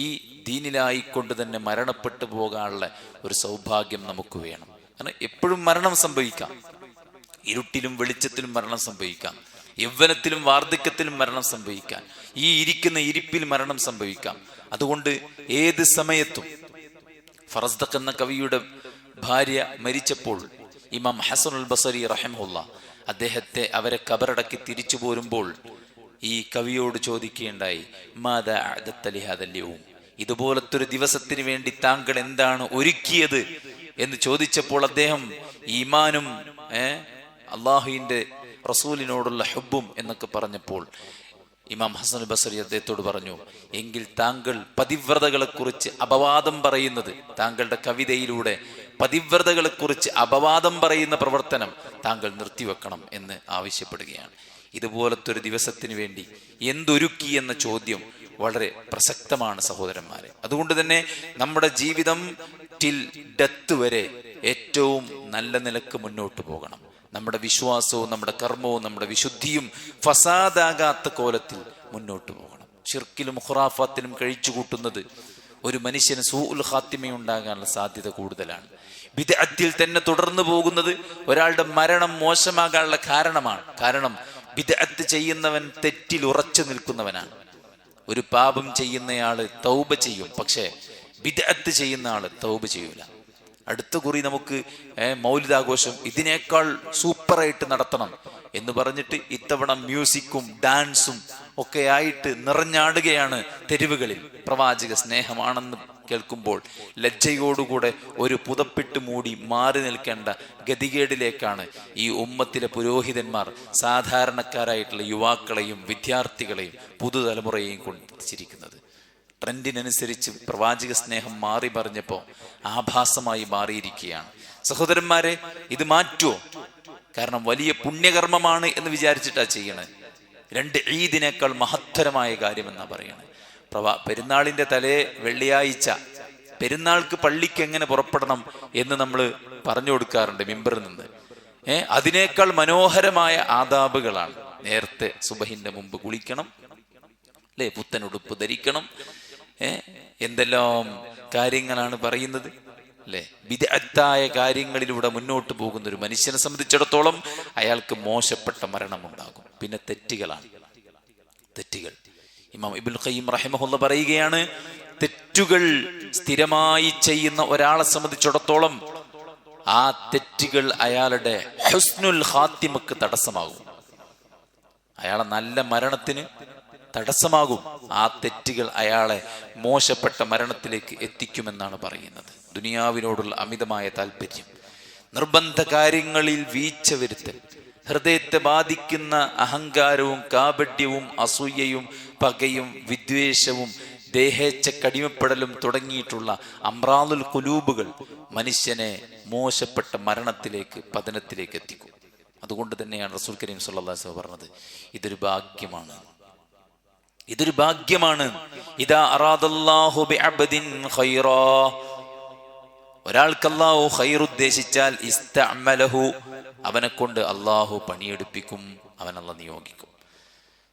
ഈ ദീനിലായിക്കൊണ്ട് തന്നെ മരണപ്പെട്ടു പോകാനുള്ള ഒരു സൗഭാഗ്യം നമുക്ക് വേണം. കാരണം എപ്പോഴും മരണം സംഭവിക്കാം. ഇരുട്ടിലും വെളിച്ചത്തിലും മരണം സംഭവിക്കാം. യൗവനത്തിലും വാർദ്ധക്യത്തിലും മരണം സംഭവിക്കാം. ഈ ഇരിക്കുന്ന ഇരിപ്പിൽ മരണം സംഭവിക്കാം. അതുകൊണ്ട് ഏത് സമയത്തും ഫറസ്ദഖ് എന്ന കവിയുടെ ഭാര്യ മരിച്ചപ്പോൾ ഇമാം ഹസനുൽ ബസരി റഹിമഹുല്ലാ അദ്ദേഹത്തെ അവരെ കബറടക്കി തിരിച്ചു പോരുമ്പോൾ ഈ കവിയോട് ചോദിക്കുകയുണ്ടായി, മാദാ അഅദത്ത ലിഹാദൽ യൗം, ഇതുപോലത്തെ ഒരു ദിവസത്തിന് വേണ്ടി താങ്കൾ എന്താണ് ഒരുക്കിയത് എന്ന് ചോദിച്ചപ്പോൾ അദ്ദേഹം ഈമാനും അള്ളാഹുവിന്റെ റസൂലിനോടുള്ള ഹുബ്ബും എന്നൊക്കെ പറഞ്ഞപ്പോൾ ഇമാം ഹസൻ ബസരി അദ്ദേഹത്തോട് പറഞ്ഞു, എങ്കിൽ താങ്കൾ പതിവ്രതകളെ കുറിച്ച് അപവാദം പറയുന്നത്, താങ്കളുടെ കവിതയിലൂടെ പതിവ്രതകളെ കുറിച്ച് അപവാദം പറയുന്ന പ്രവർത്തനം താങ്കൾ നിർത്തിവെക്കണം എന്ന് ആവശ്യപ്പെടുകയാണ്. ഇതുപോലത്തെ ഒരു ദിവസത്തിന് വേണ്ടി എന്തൊരുക്കി എന്ന ചോദ്യം വളരെ പ്രസക്തമാണ് സഹോദരന്മാരെ. അതുകൊണ്ട് തന്നെ നമ്മുടെ ജീവിതം ടിൽ ഡെത്ത് വരെ ഏറ്റവും നല്ല നിലക്ക് മുന്നോട്ട് പോകണം. നമ്മുടെ വിശ്വാസവും നമ്മുടെ കർമ്മവും നമ്മുടെ വിശുദ്ധിയും ഫസാദാകാത്ത കോലത്തിൽ മുന്നോട്ട് പോകണം. ശിർക്കിലും ഖുറാഫാത്തിലും കഴിച്ചു കൂട്ടുന്നത് ഒരു മനുഷ്യന് സൂഉൽ ഖാത്തിമയുണ്ടാകാനുള്ള സാധ്യത കൂടുതലാണ്. ബിദ്അത്തിൽ തന്നെ തുടർന്നു പോകുന്നത് ഒരാളുടെ മരണം മോശമാകാനുള്ള കാരണമാണ്. കാരണം ബിദ്അത്ത് ചെയ്യുന്നവൻ തെറ്റിൽ ഉറച്ചു നിൽക്കുന്നവനാണ്. ഒരു പാപം ചെയ്യുന്നയാള് തൗബ ചെയ്യും, പക്ഷേ ബിദ്അത്ത് ചെയ്യുന്ന ആള് തൗബ ചെയ്യൂല. അടുത്ത കുറി നമുക്ക് മൗലിദാഘോഷം ഇതിനേക്കാൾ സൂപ്പറായിട്ട് നടത്തണം എന്ന് പറഞ്ഞിട്ട് ഇത്തവണ മ്യൂസിക്കും ഡാൻസും ഒക്കെ ആയിട്ട് നിറഞ്ഞാടുകയാണ് തെരുവുകളിൽ. പ്രവാചക സ്നേഹമാണെന്ന് കേൾക്കുമ്പോൾ ലജ്ജയോടുകൂടെ ഒരു പുതപ്പിട്ട് മൂടി മാറി നിൽക്കേണ്ട ഗതികേടിലേക്കാണ് ഈ ഉമ്മത്തിലെ പുരോഹിതന്മാർ സാധാരണക്കാരായിട്ടുള്ള യുവാക്കളെയും വിദ്യാർത്ഥികളെയും പുതുതലമുറയെയും കൊണ്ടെത്തിച്ചിരിക്കുന്നത്. ട്രെൻഡിനനുസരിച്ച് പ്രവാചക സ്നേഹം മാറി പറഞ്ഞപ്പോൾ ആഭാസമായി മാറിയിരിക്കുകയാണ്. സഹോദരന്മാരെ, ഇത് മാറ്റുമോ? കാരണം വലിയ പുണ്യകർമ്മമാണ് എന്ന് വിചാരിച്ചിട്ടാ ചെയ്യണത്. 2 ഈദിനേക്കാൾ മഹത്തരമായ കാര്യമെന്നാ പറയണത്. പെരുന്നാളിന്റെ തലേ വെള്ളിയാഴ്ച പെരുന്നാൾക്ക് പള്ളിക്ക് എങ്ങനെ പുറപ്പെടണം എന്ന് നമ്മൾ പറഞ്ഞു കൊടുക്കാറുണ്ട് മിമ്പറിൽ നിന്ന്. അതിനേക്കാൾ മനോഹരമായ ആദാബുകളാണ്. നേരത്തെ സുബഹിന്റെ മുമ്പ് കുളിക്കണം, അല്ലെ, പുത്തനുടുപ്പ് ധരിക്കണം, എന്തെല്ലാം കാര്യങ്ങളാണ് പറയുന്നത്, അല്ലെ. ബിദ്അത്തായ കാര്യങ്ങളിലൂടെ മുന്നോട്ട് പോകുന്ന ഒരു മനുഷ്യനെ സംബന്ധിച്ചിടത്തോളം അയാൾക്ക് മോശപ്പെട്ട മരണമുണ്ടാകും. പിന്നെ തെറ്റുകൾ. ഇമാം ഇബ്നുൽ ഖയ്യിം റഹിമഹുല്ലാഹ് പറയുകയാണ്, തെറ്റുകൾ സ്ഥിരമായി ചെയ്യുന്ന ഒരാളെ സംബന്ധിച്ചിടത്തോളം ആ തെറ്റുകൾ അയാളുടെ ഹുസ്നുൽ ഖാത്തിമക്ക് തടസ്സമാകും, അയാളെ നല്ല മരണത്തിന് തടസ്സമാകും. ആ തെറ്റുകൾ അയാളെ മോശപ്പെട്ട മരണത്തിലേക്ക് എത്തിക്കുമെന്നാണ് പറയുന്നത്. ദുനിയാവിനോടുള്ള അമിതമായ താല്പര്യം, നിർബന്ധ കാര്യങ്ങളിൽ വീഴ്ച വരുത്തൽ, ഹൃദയത്തെ ബാധിക്കുന്ന അഹങ്കാരവും കാപട്യവും അസൂയയും പകയും വിദ്വേഷവും ദേഹേച്ഛ കടിമപ്പെടലും തുടങ്ങിയിട്ടുള്ള അമ്രാദുൽ ഖുലൂബുകൾ മനുഷ്യനെ മോശപ്പെട്ട മരണത്തിലേക്ക്, പതനത്തിലേക്ക് എത്തിക്കും. അതുകൊണ്ട് തന്നെയാണ് റസൂൽ കരീം സ്വല്ലല്ലാഹു അലൈഹി വസല്ലം പറഞ്ഞത്, ഇതൊരു ഭാഗ്യമാണ്. ഇദാ അറാദല്ലാഹു ബിഅബ്ദിൻ ഖൈറാ, ഒരാൾക്ക് അല്ലാഹു ഖൈർ ഉദ്ദേശിച്ചാൽ ഇസ്തഅമലഹു, അവനെ കൊണ്ട് അല്ലാഹു പണിയെടുപ്പിക്കും, അവൻ അല്ലാഹു നിയോഗിക്കും.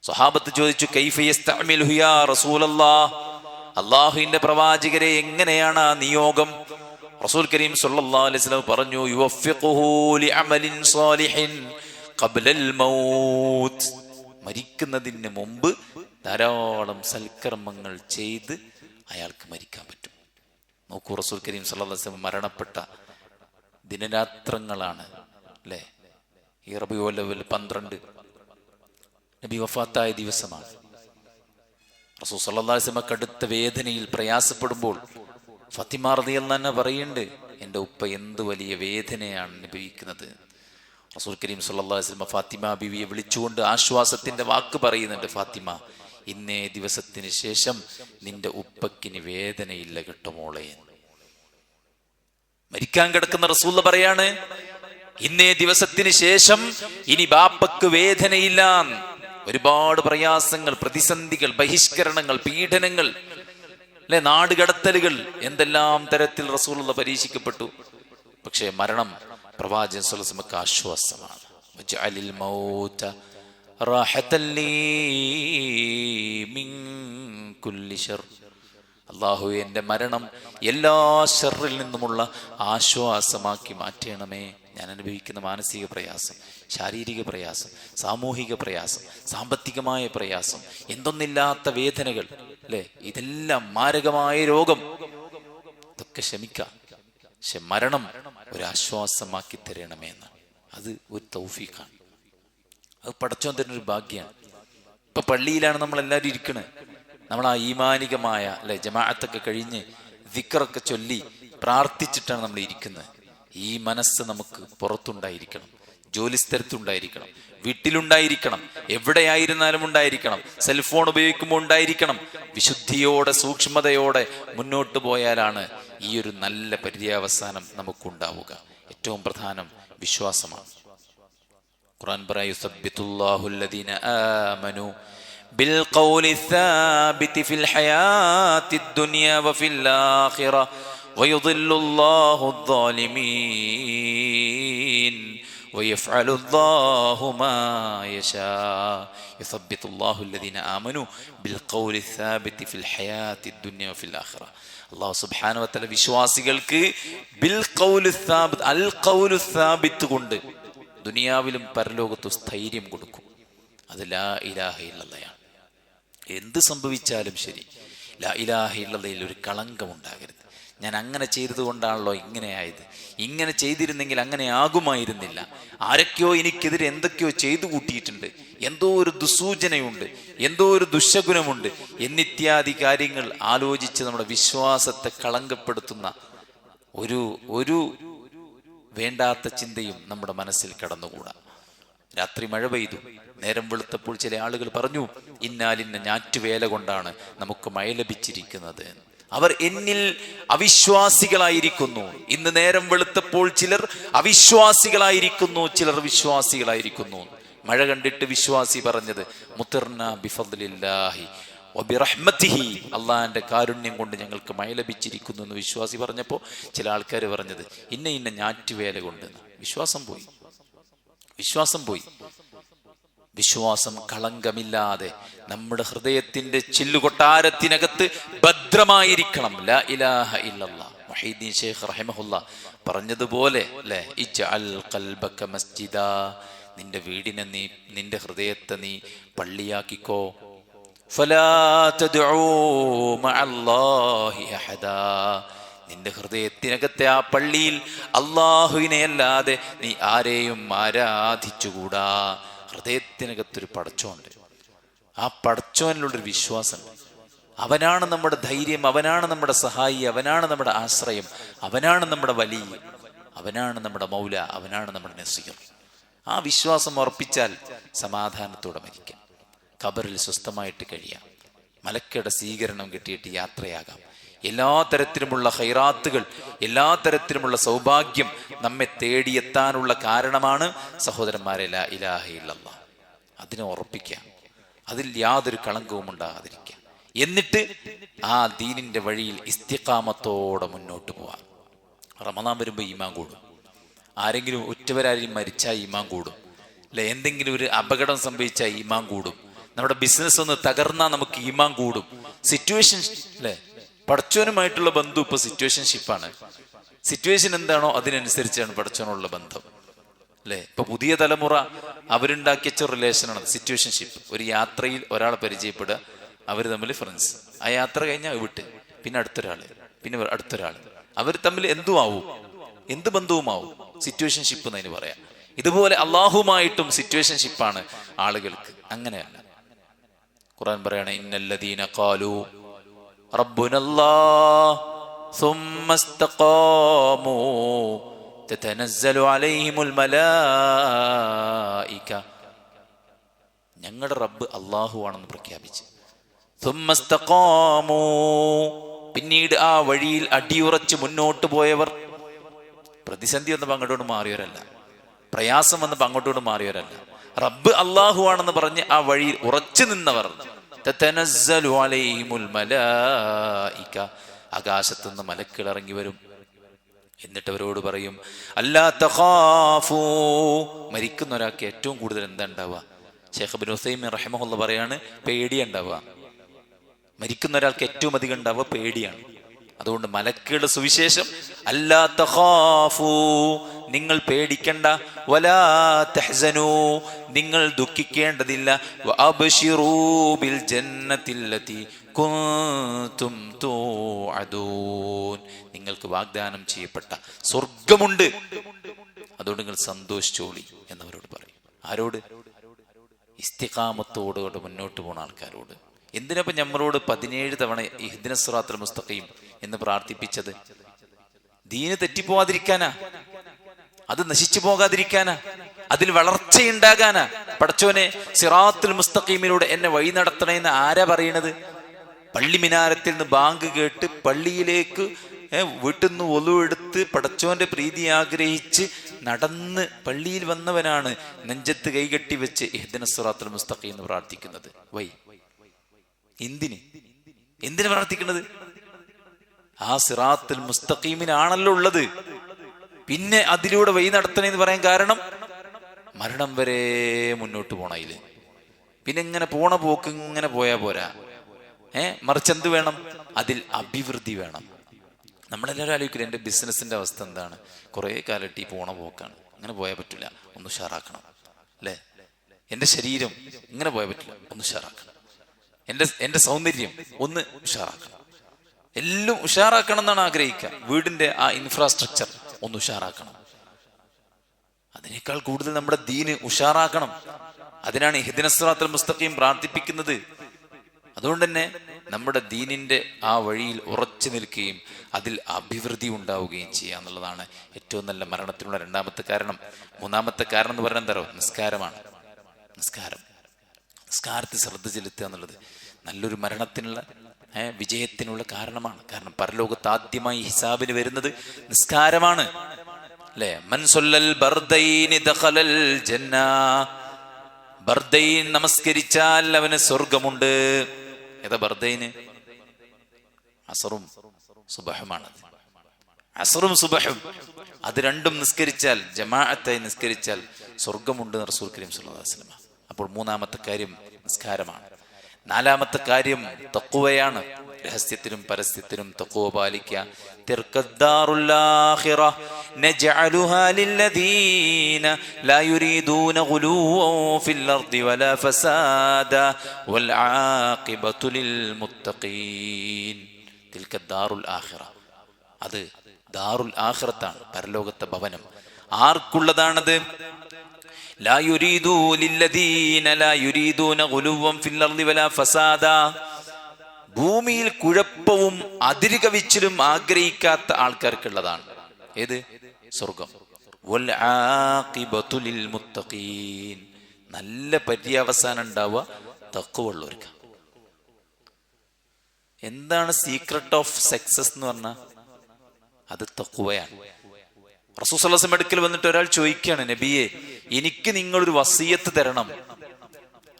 സ്വഹാബത്ത് ചോദിച്ചു, കൈഫ യസ്തഅമിലുഹു യാ റസൂലല്ലാഹ്, അല്ലാഹുവിന്റെ പ്രവാചകരെ എങ്ങനെയാണ് ആ നിയോഗം? റസൂൽ കരീം സ്വല്ലല്ലാഹു അലൈഹി വസല്ലം പറഞ്ഞു, യുവഫിഖുഹു ലിഅമലിൻ സാലിഹിൻ ഖബ്ലൽ മൗത്ത്, മരിക്കുന്നതിന് മുമ്പ് ധാരാളം സൽക്കർമ്മങ്ങൾ ചെയ്ത് അയാൾക്ക് മരിക്കാൻ പറ്റും. നോക്കൂ, റസൂൽ കരീം സ്വല്ലല്ലാഹു അലൈഹി വസല്ലം മരണപ്പെട്ട ദിനരാത്രങ്ങളാണ്, അല്ലെ. ഈ റബീഉൽ അവ്വൽ 12 നബി വഫാത്തായ ദിവസമാണ്. റസൂൽ സ്വല്ലല്ലാഹു അലൈഹി വസല്ലം കടുത്ത വേദനയിൽ പ്രയാസപ്പെടുമ്പോൾ ഫാത്തിമ റളിയല്ലാഹു അൻഹ പറയുന്നുണ്ട്, എൻ്റെ ഉപ്പ എന്ത് വലിയ വേദനയാണ് അനുഭവിക്കുന്നത്. റസൂൽ കരീം സ്വല്ലല്ലാഹു അലൈഹി വസല്ലം ഫാത്തിമ ബീവിയെ വിളിച്ചുകൊണ്ട് ആശ്വാസത്തിന്റെ വാക്ക് പറയുന്നുണ്ട്, ഫാത്തിമ, ഇന്നേ ദിവസത്തിന് ശേഷം നിന്റെ ഉപ്പക്കിന് വേദനയില്ല കേട്ടോ മോളെ. മരിക്കാൻ കിടക്കുന്ന റസൂൽ പറയാണ്, ഇന്നേ ദിവസത്തിന് ശേഷം ഇനി ബാപ്പക്ക് വേദനയില്ല. ഒരുപാട് പ്രയാസങ്ങൾ, പ്രതിസന്ധികൾ, ബഹിഷ്കരണങ്ങൾ, പീഡനങ്ങൾ, അല്ലെ, നാടുകടത്തലുകൾ, എന്തെല്ലാം തരത്തിൽ റസൂലുള്ളാഹി പരീക്ഷിക്കപ്പെട്ടു. പക്ഷേ മരണം പ്രവാചകൻ സ്വല്ലല്ലാഹു അലൈഹി വസല്ലം ആശ്വാസമാണ്. വജഅലിൽ മൗത റാഹതൻ ലീ മിൻ കുല്ലി ശർ, അല്ലാഹുവേ, എൻ്റെ മരണം എല്ലാ ശർറിൽ നിന്നുമുള്ള ആശ്വാസമാക്കി മാറ്റണമേ. ഞാൻ അനുഭവിക്കുന്ന മാനസിക പ്രയാസം, ശാരീരിക പ്രയാസം, സാമൂഹിക പ്രയാസം, സാമ്പത്തികമായ പ്രയാസം, എന്തൊന്നില്ലാത്ത വേദനകൾ, അല്ലെ, ഇതെല്ലാം മാരകമായ രോഗം, ഇതൊക്കെ ക്ഷമിക്കാം. പക്ഷെ മരണം ഒരാശ്വാസമാക്കി തരണമേ എന്നാണ്. അത് ഒരു തൗഫീഖാണ്, അത് പടച്ചോൻ തരുന്ന ഒരു ഭാഗ്യമാണ്. ഇപ്പൊ പള്ളിയിലാണ് നമ്മളെല്ലാവരും ഇരിക്കണത്. നമ്മൾ ആ ഈമാനികമായ, അല്ലെ, ജമാഅത്തൊക്കെ കഴിഞ്ഞ് ദിക്റൊക്കെ ചൊല്ലി പ്രാർത്ഥിച്ചിട്ടാണ് നമ്മൾ ഇരിക്കുന്നത്. ഈ മനസ്സ് നമുക്ക് പുറത്തുണ്ടായിരിക്കണം, ജോലിസ്ഥലത്തുണ്ടായിരിക്കണം, വീട്ടിലുണ്ടായിരിക്കണം, എവിടെയായിരുന്നാലും ഉണ്ടായിരിക്കണം, സെൽഫോൺ ഉപയോഗിക്കുമ്പോൾ ഉണ്ടായിരിക്കണം. വിശുദ്ധിയോടെ, സൂക്ഷ്മതയോടെ മുന്നോട്ട് പോയാലാണ് ഈ ഒരു നല്ല പര്യവസാനം നമുക്കുണ്ടാവുക. ഏറ്റവും പ്രധാനം വിശ്വാസമാണ്. ഖുർആൻ പറയും, യുസബ്ബിതുല്ലാഹു അല്ലദീന ആമനു ബിൽ ഖൗലി സാബിതി ഫിൽ ഹയാത്തിദ് ദുനിയ വഫിൽ ആഖിറ വയുദില്ലുല്ലാഹു الظالمين ويفعل الله ما يشاء يثبت الله الذين آمنوا بالقول الثابت في الحياة الدنيا وفي الآخرة. അല്ലാഹു സുബ്ഹാനഹു വ തആല വിശ്വാസികൾക്ക് ബിൽ ഖൗലി സാബിത്, അൽ ഖൗലു സാബിത് കൊണ്ട് ദുനിയാവിലും പരലോകത്തും സ്ഥൈര്യം കൊടുക്കും. അത് ലാ ഇലാഹ ഇല്ലല്ലാഹ്. എന്ത് സംഭവിച്ചാലും ശരി, ലാ ഇലാഹ ഇല്ലല്ലാഹയിൽ ഒരു കളങ്കം ഉണ്ടാകരുത്. ഞാൻ അങ്ങനെ ചെയ്തത് കൊണ്ടാണല്ലോ ഇങ്ങനെയായത്, ഇങ്ങനെ ചെയ്തിരുന്നെങ്കിൽ അങ്ങനെ ആകുമായിരുന്നില്ല, ആരൊക്കെയോ എനിക്കെതിരെ എന്തൊക്കെയോ ചെയ്തു കൂട്ടിയിട്ടുണ്ട്, എന്തോ ഒരു ദുസൂചനയുണ്ട്, എന്തോ ഒരു ദുശകുനമുണ്ട് എന്നിത്യാദി കാര്യങ്ങൾ ആലോചിച്ച് നമ്മുടെ വിശ്വാസത്തെ കളങ്കപ്പെടുത്തുന്ന ഒരു വേണ്ടാത്ത ചിന്തയും നമ്മുടെ മനസ്സിൽ കടന്നുകൂടാ. രാത്രി മഴ പെയ്തു, നേരം വെളുത്തപ്പോൾ ചില ആളുകൾ പറഞ്ഞു, ഇന്നാലിന്ന ഞാറ്റുവേല കൊണ്ടാണ് നമുക്ക് മഴ ലഭിച്ചിരിക്കുന്നത്. അവർ എന്നിൽ അവിശ്വാസികളായിരിക്കുന്നു. ഇന്ന് നേരം വെളുത്തപ്പോൾ ചിലർ അവിശ്വാസികളായിരിക്കുന്നു, ചിലർ വിശ്വാസികളായിരിക്കുന്നു. മഴ കണ്ടിട്ട് വിശ്വാസി പറഞ്ഞത് മുത്തിർന ബിഫദ്ലില്ലാഹി വബിറഹ്മതിഹി, അള്ളാഹിന്റെ കാരുണ്യം കൊണ്ട് ഞങ്ങൾക്ക് മഴ ലഭിച്ചിരിക്കുന്നു എന്ന് വിശ്വാസി പറഞ്ഞപ്പോൾ ചില ആൾക്കാർ പറഞ്ഞത് ഇന്ന ഞാറ്റുവേല കൊണ്ട്. വിശ്വാസം പോയി. വിശ്വാസം കളങ്കമില്ലാതെ നമ്മുടെ ഹൃദയത്തിന്റെ ചില്ലുകൊട്ടാരത്തിനകത്ത് ഭദ്രമായിരിക്കണം. ലാ ഇലാഹ ഇല്ലല്ലാഹ്. മുഹീദ്ദീൻ ശൈഖ് റഹിമഹുല്ലാഹ് പറഞ്ഞതുപോലെ അല്ലേ, ഇജ്അൽ ഖൽബക മസ്ജിദാ, നിന്റെ വീടിനെ നീ, നിന്റെ ഹൃദയത്തെ നീ പള്ളിയാക്കിക്കോ. ഫലാ തദ്ഉ മഅല്ലാഹി അഹദാ, നിന്റെ ഹൃദയത്തിനകത്തെ ആ പള്ളിയിൽ അല്ലാഹുവിനെ അല്ലാതെ നീ ആരെയും ആരാധിച്ചുകൂടാ. ഹൃദയത്തിനകത്തൊരു പടച്ചോണ്ട്, ആ പടച്ചോനിലുള്ളൊരു വിശ്വാസമുണ്ട്. അവനാണ് നമ്മുടെ ധൈര്യം, അവനാണ് നമ്മുടെ സഹായി, അവനാണ് നമ്മുടെ ആശ്രയം, അവനാണ് നമ്മുടെ വലി, അവനാണ് നമ്മുടെ മൗല, അവനാണ് നമ്മുടെ നസീർ. ആ വിശ്വാസം ഉറപ്പിച്ചാൽ സമാധാനത്തോടെ മരിക്കാം, ഖബറിൽ സ്വസ്ഥമായിട്ട് കഴിയാം, മലക്കയുടെ സ്വീകരണം കിട്ടിയിട്ട് യാത്രയാകാം. എല്ലാ തരത്തിലുമുള്ള ഖൈറാത്തുകൾ, എല്ലാ തരത്തിലുമുള്ള സൗഭാഗ്യം നമ്മെ തേടിയെത്താനുള്ള കാരണമാണ് സഹോദരന്മാരെ ലാ ഇലാഹ ഇല്ലല്ലാഹ്. അതിനെ ഉറപ്പിക്കാം, അതിൽ യാതൊരു കളങ്കവും ഉണ്ടാകാതിരിക്കാം. എന്നിട്ട് ആ ദീനിന്റെ വഴിയിൽ ഇസ്തിഖാമത്തോടെ മുന്നോട്ട് പോവാം. റമദാൻ വരുമ്പോൾ ഈമാൻ കൂടും. ആരെങ്കിലും ഉറ്റവരാരെയും മരിച്ചാൽ ഈമാൻ കൂടും അല്ലെ, എന്തെങ്കിലും ഒരു അപകടം സംഭവിച്ചാൽ ഈമാൻ കൂടും, നമ്മുടെ ബിസിനസ് ഒന്ന് തകർന്നാൽ നമുക്ക് ഈമാൻ കൂടും. സിറ്റുവേഷൻ അല്ലെ, പടച്ചോനുമായിട്ടുള്ള ബന്ധം ഇപ്പൊ സിറ്റുവേഷൻഷിപ്പാണ്. സിറ്റുവേഷൻ എന്താണോ അതിനനുസരിച്ചാണ് പടച്ചോനുള്ള ബന്ധം അല്ലെ. ഇപ്പൊ പുതിയ തലമുറ അവരുണ്ടാക്കിയ റിലേഷനാണ് സിറ്റുവേഷൻഷിപ്പ്. ഒരു യാത്രയിൽ ഒരാളെ പരിചയപ്പെടുക, അവർ തമ്മിൽ ഫ്രണ്ട്സ്, ആ യാത്ര കഴിഞ്ഞാൽ വിട്ട്, പിന്നെ അടുത്തൊരാള്, പിന്നെ അടുത്തൊരാള്, അവർ തമ്മിൽ എന്ത് ബന്ധവുമാവും. സിറ്റുവേഷൻഷിപ്പ് എന്നതിന് പറയാം. ഇതുപോലെ അള്ളാഹുമായിട്ടും സിറ്റുവേഷൻഷിപ്പാണ് ആളുകൾക്ക്. അങ്ങനെയല്ല. ഖുർആൻ പറയാണ് ഇന്നല്ലദീന ഖാലു റബ്ബുനല്ലാഹ് സുമ്മ ഇസ്തഖാമു തതനസ്സലു അലൈഹിമുൽ മലായിക, ഞങ്ങളുടെ റബ്ബ് അള്ളാഹു ആണെന്ന് പ്രഖ്യാപിച്ച്, സുമ്മ ഇസ്തഖാമു, പിന്നീട് ആ വഴിയിൽ അടിയുറച്ച് മുന്നോട്ട് പോയവർ, പ്രതിസന്ധി വന്നപ്പോൾ അങ്ങോട്ടോട് മാറിയവരല്ല, പ്രയാസം വന്നപ്പോൾ അങ്ങോട്ടോട് മാറിയവരല്ല, റബ്ബ് അള്ളാഹു ആണെന്ന് പറഞ്ഞ് ആ വഴിയിൽ ഉറച്ചു നിന്നവർ, തതനസ്സലു അലൈഹിമുൽ മലായിക, ആകാശത്തുനിന്ന് മലക്കുകൾ ഇറങ്ങി വരും. എന്നിട്ട് അവരോട് പറയും അല്ലാ തഖാഫൂ, മരിക്കുന്ന ഒരാൾക്ക് ഏറ്റവും കൂടുതൽ എന്താ ഉണ്ടാവുക? ശൈഖ് ഇബ്നു ഉസൈമീൻ റഹിമഹുല്ലാഹ് പറയാണ് പേടിയാണ് ഉണ്ടാവുക. മരിക്കുന്ന ഒരാൾക്ക് ഏറ്റവും അധികം ഉണ്ടാവുക പേടിയാണ്. അതുകൊണ്ട് മലക്കുകളുടെ സുവിശേഷം അല്ലാ തഖാഫൂ, നിങ്ങൾ പേടിക്കണ്ട, വലാ തഹ്സനൂ, നിങ്ങൾ ദുഃഖിക്കേണ്ടതില്ല, വഅബ്ശിറൂ ബിൽ ജന്നത്തില്ലതി കുൻതും തുഅദൂൻ, നിങ്ങൾക്ക് വാഗ്ദാനം ചെയ്യപ്പെട്ട സ്വർഗമുണ്ട്, അതുകൊണ്ട് നിങ്ങൾ സന്തോഷിച്ചോളി എന്നവരോട് പറയും. ആരോട്? ഇസ്തിഖാമത്തോടുകൂടെ മുന്നോട്ട് പോണ ആൾക്കാരോട്. എന്തിനപ്പം നമ്മളോട് 17 തവണ ഇഹ്ദിന സിറാത്തുൽ മുസ്തഖീം എന്ന് പ്രാർത്ഥിപ്പിച്ചത്? ദീന് തെറ്റിപ്പോവാതിരിക്കാനാ, അത് നശിച്ചു പോകാതിരിക്കാനാ, അതിൽ വളർച്ചയുണ്ടാകാനാ. പടച്ചോനെ സിറാത്തുൽ മുസ്തഖീമിലൂടെ എന്നെ വഴി നടത്തണമെന്ന് ആരാ പറയണത്? പള്ളി മിനാരത്തിൽ നിന്ന് ബാങ്ക് കേട്ട് പള്ളിയിലേക്ക് വീട്ടിൽ നിന്ന് ഒലു എടുത്ത് പടച്ചോന്റെ പ്രീതി ആഗ്രഹിച്ച് നടന്ന് പള്ളിയിൽ വന്നവനാണ് നെഞ്ചത്ത് കൈകെട്ടി വെച്ച് ഇഹ്ദിന സിറാത്തുൽ മുസ്തഖീം എന്ന് പ്രാർത്ഥിക്കുന്നത്. എന്തിന് പ്രാർത്ഥിക്കുന്നത്? ആ സിറാത്തുൽ മുസ്തഖീമിനാണല്ലോ ഉള്ളത്. പിന്നെ അതിലൂടെ വഴി നടത്തണമെന്ന് പറയാൻ കാരണം മരണം വരെ മുന്നോട്ട് പോണയില്. പിന്നെ ഇങ്ങനെ പോണ പോക്ക് ഇങ്ങനെ പോയാ പോരാ. മറിച്ച് എന്ത് വേണം? അതിൽ അഭിവൃദ്ധി വേണം. നമ്മളെല്ലാവരും ആലോചിക്കില്ല, എൻ്റെ ബിസിനസിന്റെ അവസ്ഥ എന്താണ്? കുറെ കാലമായിട്ട് ഈ പോണ പോക്കാണ്, ഇങ്ങനെ പോയാൽ പറ്റില്ല, ഒന്ന് ഉഷാറാക്കണം അല്ലേ? എൻ്റെ ശരീരം ഇങ്ങനെ പോയാൽ പറ്റില്ല, ഒന്ന് ഉഷാറാക്കണം. എൻ്റെ സൗന്ദര്യം ഒന്ന് ഉഷാറാക്കണം. എല്ലാം ഉഷാറാക്കണം എന്നാണ് ആഗ്രഹിക്കുക. വീടിന്റെ ആ ഇൻഫ്രാസ്ട്രക്ചർ ഒന്ന് ഉഷാറാക്കണം. അതിനേക്കാൾ കൂടുതൽ നമ്മുടെ ദീന് ഉഷാറാക്കണം. അതിനാണ് ഇഹ്ദിന സിറാത്തുൽ മുസ്തഖീം പ്രാർത്ഥിപ്പിക്കുന്നത്. അതുകൊണ്ട് തന്നെ നമ്മുടെ ദീനിന്റെ ആ വഴിയിൽ ഉറച്ചു നിൽക്കുകയും അതിൽ അഭിവൃദ്ധി ഉണ്ടാവുകയും ചെയ്യുക എന്നുള്ളതാണ് ഏറ്റവും നല്ല മരണത്തിനുള്ള രണ്ടാമത്തെ കാരണം. മൂന്നാമത്തെ കാരണം എന്ന് പറയുന്നത് എന്താ? നിസ്കാരമാണ്. നിസ്കാരത്തിൽ ശ്രദ്ധ ചെലുത്തുക എന്നുള്ളത് നല്ലൊരു മരണത്തിനുള്ള വിജയത്തിനുള്ള കാരണമാണ്. കാരണം പരലോകത്ത് ആദ്യമായി ഹിസാബിന് വരുന്നത് നിസ്കാരമാണ്, അല്ലെ? മൻ സല്ലൽ ബർദൈനി ദഖലൽ ജന്ന, ബർദൈൻ നമസ്കരിച്ചാൽ അവന് സ്വർഗമുണ്ട്. ഏതാ ബർദൈന്? അസറും സുബഹുമാണ്. അസറും സുബഹും അത് രണ്ടും നിസ്കരിച്ചാൽ, ജമാഅത്തായി നിസ്കരിച്ചാൽ സ്വർഗമുണ്ട് റസൂൽ കരീം സ്വല്ലല്ലാഹു അലൈഹി വസല്ലം. അപ്പോൾ മൂന്നാമത്തെ കാര്യം നിസ്കാരമാണ്. നാലാമത്തെ കാര്യം തഖ്വയാണ്. രഹസ്യത്തിലും പരസ്യത്തിലും തഖ്വ പാലിക്കുക. തിർക്കദ്ദാറുൽ ആഖിറ നജഅലുഹാ ലില്ലദീന ലാ യുരീദൂന ഗുലൂവൻ ഫിൽ അർദി വലാ ഫസാദ വൽ ആഖിബതു ലിൽ മുത്തഖീൻ. തിൽക്കദ്ദാറുൽ ആഖിറ, അത് ദാറുൽ ആഖിറത്താണ്, പരലോകത്തെ ഭവനം. ആർക്കുള്ളതാണത്? ലാ യുരീദൂ ലില്ലദീന ലാ യുരീദൂന ഗുലുവൻ ഫിൽ അർദി വലാ ഫസാദ, ഭൂമിയിൽ കുഴപ്പവും അതിരുകവിച്ചിലും ആഗ്രഹിക്കാത്ത ആൾക്കാർക്കുള്ളതാണ്. ഏത്? സ്വർഗം. വൽ ആഖിബതു ലിൽ മുത്തഖീൻ, നല്ല പര്യവസാനം ഉണ്ടാവുക തഖ്വയുള്ളവർക്ക്. എന്താണ് സീക്രട്ട് ഓഫ് സക്സസ് എന്ന് പറഞ്ഞാൽ? അത് തഖ്വയാണ്. റസൂൽ സല്ലല്ലാഹു അലൈഹി വസല്ലം അടുക്കൽ വന്നിട്ട് ഒരാൾ ചോദിക്കുകയാണ്, നബിയെ, എനിക്ക് നിങ്ങളൊരു വസിയത്ത് തരണം.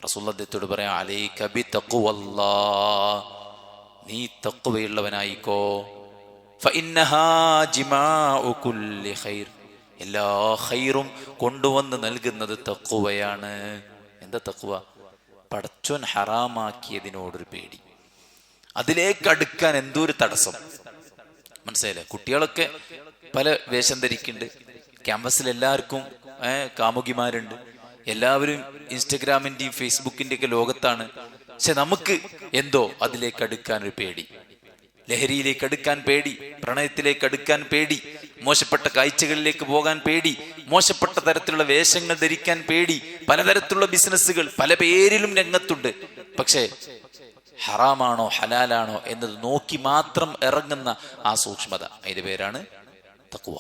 റസൂൽ അദ്ദേഹത്തോട് പറയാം, അലൈക ബിതഖ്വല്ലാഹ്, നീ തഖ്വയുള്ളവനായിക്കോ. ഫഇന്നഹാ ജിമാഉ കുല്ലി ഖൈർ, എല്ലാ ഖൈറും കൊണ്ടുവന്ന് നൽകുന്നത് തഖ്വയാണ്. എന്താ തഖ്വ? പടച്ചോൻ ഹറാമാക്കിയതിനോടൊരു പേടി, അതിലേക്ക് അടുക്കാൻ എന്തോ ഒരു തടസ്സം. മനസ്സിലായില്ലേ? കുട്ടികളൊക്കെ പല വേഷം ധരിക്കുന്നുണ്ട്. ക്യാമ്പസിൽ എല്ലാവർക്കും കാമുകിമാരുണ്ട്. എല്ലാവരും ഇൻസ്റ്റഗ്രാമിന്റെയും ഫേസ്ബുക്കിന്റെ ഒക്കെ ലോകത്താണ്. പക്ഷെ നമുക്ക് എന്തോ അതിലേക്ക് അടുക്കാൻ ഒരു പേടി, ലഹരിയിലേക്ക് അടുക്കാൻ പേടി, പ്രണയത്തിലേക്ക് അടുക്കാൻ പേടി, മോശപ്പെട്ട കാഴ്ചകളിലേക്ക് പോകാൻ പേടി, മോശപ്പെട്ട തരത്തിലുള്ള വേഷങ്ങൾ ധരിക്കാൻ പേടി. പലതരത്തിലുള്ള ബിസിനസ്സുകൾ പല പേരിലും രംഗത്തുണ്ട്. പക്ഷേ ഹറാമാണോ ഹലാലാണോ എന്നത് നോക്കി മാത്രം ഇറങ്ങുന്ന ആ സൂക്ഷ്മത, അതിന്റെ പേരാണ് തഖ്വ.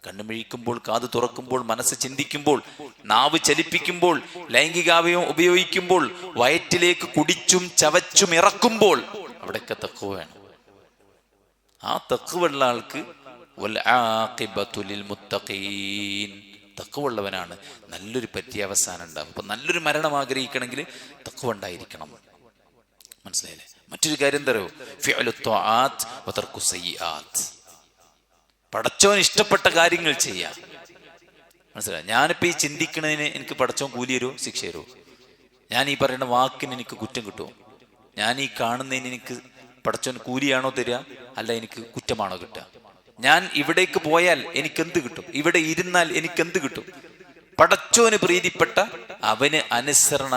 കണ്ണുമിഴിക്കുമ്പോൾ, കാത് തുറക്കുമ്പോൾ, മനസ്സ് ചിന്തിക്കുമ്പോൾ, നാവ് ചലിപ്പിക്കുമ്പോൾ, ലൈംഗികാവയവം ഉപയോഗിക്കുമ്പോൾ, വയറ്റിലേക്ക് കുടിച്ചും ചവച്ചും ഇറക്കുമ്പോൾ അവിടെയൊക്കെ തഖ്വ വേണം. ആ തഖ്വയുള്ള ആൾക്ക് വൽ ആഖിബതു ലിൽ മുത്തഖീൻ, തഖ്വയുള്ളവനാണ് നല്ലൊരു പര്യവസാനം ഉണ്ടാവും. അപ്പൊ നല്ലൊരു മരണം ആഗ്രഹിക്കണമെങ്കിൽ തഖ്വ ഉണ്ടായിരിക്കണം. മനസ്സിലായില്ലേ? മറ്റൊരു കാര്യം തരോ, ഫിഅലു ത്വാഅത്ത് വ തർക്കു സയ്യിആത്ത്, പടച്ചോൻ ഇഷ്ടപ്പെട്ട കാര്യങ്ങൾ ചെയ്യാം. മനസ്സിലായി? ഞാനിപ്പോ ഈ ചിന്തിക്കണതിന് എനിക്ക് പടച്ചോൻ കൂലി തരുമോ, ശിക്ഷ തരുമോ? ഞാൻ ഈ പറയുന്ന വാക്കിന് എനിക്ക് കുറ്റം കിട്ടുമോ? ഞാൻ ഈ കാണുന്നതിന് എനിക്ക് പടച്ചോൻ കൂലിയാണോ തരിക, അല്ല എനിക്ക് കുറ്റമാണോ കിട്ടുക? ഞാൻ ഇവിടേക്ക് പോയാൽ എനിക്കെന്ത് കിട്ടും? ഇവിടെ ഇരുന്നാൽ എനിക്കെന്ത് കിട്ടും? പടച്ചോന് പ്രീതിപ്പെട്ട, അവന് അനുസരണ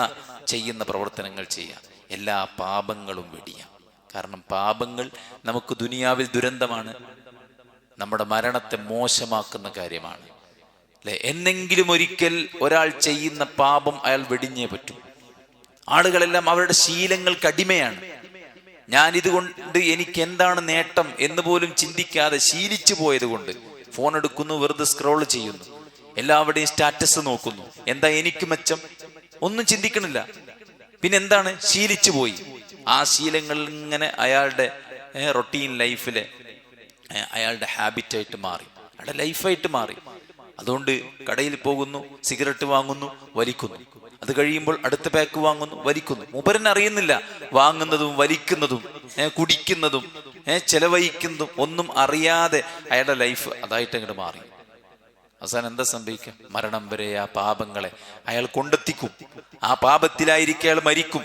ചെയ്യുന്ന പ്രവർത്തനങ്ങൾ ചെയ്യാം. എല്ലാ പാപങ്ങളും വെടിയാം. കാരണം പാപങ്ങൾ നമുക്ക് ദുനിയാവിൽ ദുരന്തമാണ്, നമ്മുടെ മരണത്തെ മോശമാക്കുന്ന കാര്യമാണ്, അല്ലെ? എന്നെങ്കിലും ഒരിക്കൽ ഒരാൾ ചെയ്യുന്ന പാപം അയാൾ വെടിഞ്ഞേ പറ്റും. ആളുകളെല്ലാം അവരുടെ ശീലങ്ങൾക്ക് അടിമയാണ്. ഞാൻ ഇതുകൊണ്ട് എനിക്ക് എന്താണ് നേട്ടം എന്ന് പോലും ചിന്തിക്കാതെ ശീലിച്ചു പോയത് കൊണ്ട് ഫോൺ എടുക്കുന്നു, വെറുതെ സ്ക്രോൾ ചെയ്യുന്നു, എല്ലാവരുടെയും സ്റ്റാറ്റസ് നോക്കുന്നു. എന്താ എനിക്ക് മെച്ചം? ഒന്നും ചിന്തിക്കണില്ല. പിന്നെന്താണ്? ശീലിച്ചു പോയി. ആ ശീലങ്ങൾ ഇങ്ങനെ അയാളുടെ റൊട്ടീൻ ലൈഫിലെ അയാളുടെ ഹാബിറ്റായിട്ട് മാറി, അയാളുടെ ലൈഫായിട്ട് മാറി. അതുകൊണ്ട് കടയിൽ പോകുന്നു, സിഗരറ്റ് വാങ്ങുന്നു, വലിക്കുന്നു. അത് കഴിയുമ്പോൾ അടുത്ത പാക്ക് വാങ്ങുന്നു, വലിക്കുന്നു. മൂപ്പരനെ അറിയുന്നില്ല വാങ്ങുന്നതും വലിക്കുന്നതും കുടിക്കുന്നതും ചെലവഴിക്കുന്നതും ഒന്നും അറിയാതെ അയാളുടെ ലൈഫ് അതായിട്ട് അങ്ങോട്ട് മാറി. അവസാനം എന്താ സംഭവിക്കുക? മരണം വരെ ആ പാപങ്ങളെ അയാൾ കൊണ്ടെത്തിക്കും. ആ പാപത്തിലായിരിക്കും അയാൾ മരിക്കും.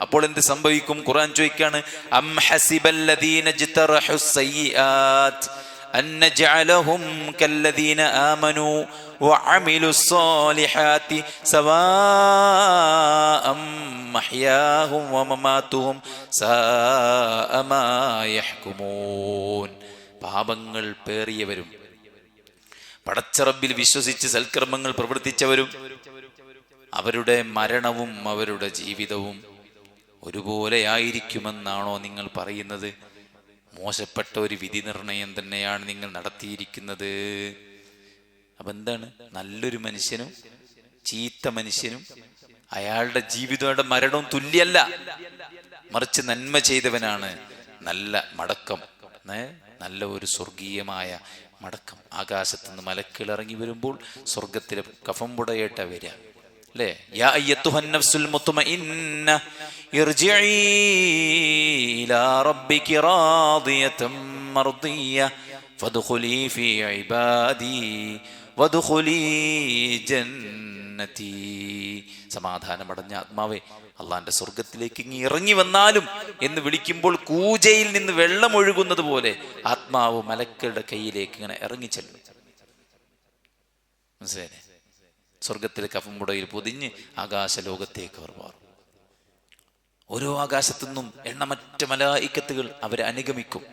അപ്പോൾ എന്ത് സംഭവിക്കും? ഖുർആൻ ചോദിക്കാണ്, അം ഹസിബല്ലദീന ജ്തറഹുസ് സയ്യിആത്ത് അൻ നജഅലഹും കല്ലദീന ആമനൂ വഅമിലുസ് സ്വാലിഹാത്തി സവാഅം മഹ്യാഹും വമമാതുഹും സാഅ മാ യഹ്കുമൂൻ. പാപങ്ങൾ പേറിയവരും പടച്ചറബിൽ വിശ്വസിച്ച് സൽക്കർമ്മങ്ങൾ പ്രവർത്തിച്ചവരും അവരുടെ മരണവും അവരുടെ ജീവിതവും ഒരുപോലെ ആയിരിക്കുമെന്നാണോ നിങ്ങൾ പറയുന്നത്? മോശപ്പെട്ട ഒരു വിധി നിർണയം തന്നെയാണ് നിങ്ങൾ നടത്തിയിരിക്കുന്നത്. അപ്പൊ എന്താണ്? നല്ലൊരു മനുഷ്യനും ചീത്ത മനുഷ്യനും അയാളുടെ ജീവിതവും മരണവും തുല്യല്ല. മറിച്ച് നന്മ ചെയ്തവനാണ് നല്ല മടക്കം, നല്ല ഒരു സ്വർഗീയമായ മടക്കം. ആകാശത്തുനിന്ന് മലക്കുകൾ ഇറങ്ങി വരുമ്പോൾ സ്വർഗത്തിലെ കഫംപുടയേട്ട വരിക അല്ലേ? യാ അയ്യത്തുഹൻ നഫ്സുൽ മുത്മഇന്ന ഇർജിഇ ഇലാ റബ്ബികി റാദിയതൻ മർദിയ ഫദ്ഖുലി ഫീ ഇബാദി വദ്ഖുലി ജന്നതി. സമാധാനമടഞ്ഞ ആത്മാവേ, അള്ളാന്റെ സ്വർഗത്തിലേക്ക് ഇങ്ങ് ഇറങ്ങി വന്നാലും എന്ന് വിളിക്കുമ്പോൾ കൂജയിൽ നിന്ന് വെള്ളം ഒഴുകുന്നത് പോലെ ആത്മാവ് മലക്കളുടെ കയ്യിലേക്ക് ഇങ്ങനെ ഇറങ്ങിച്ചെല്ലും. മനസ്സിലായില്ലേ? സ്വർഗത്തിലെ കഫംപുടയിൽ പൊതിഞ്ഞ് ആകാശലോകത്തേക്ക് അവർ മാറും. ഓരോ ആകാശത്തുനിന്നും എണ്ണമറ്റ മലായിക്കത്തുകൾ അവരെ അനുഗമിക്കും.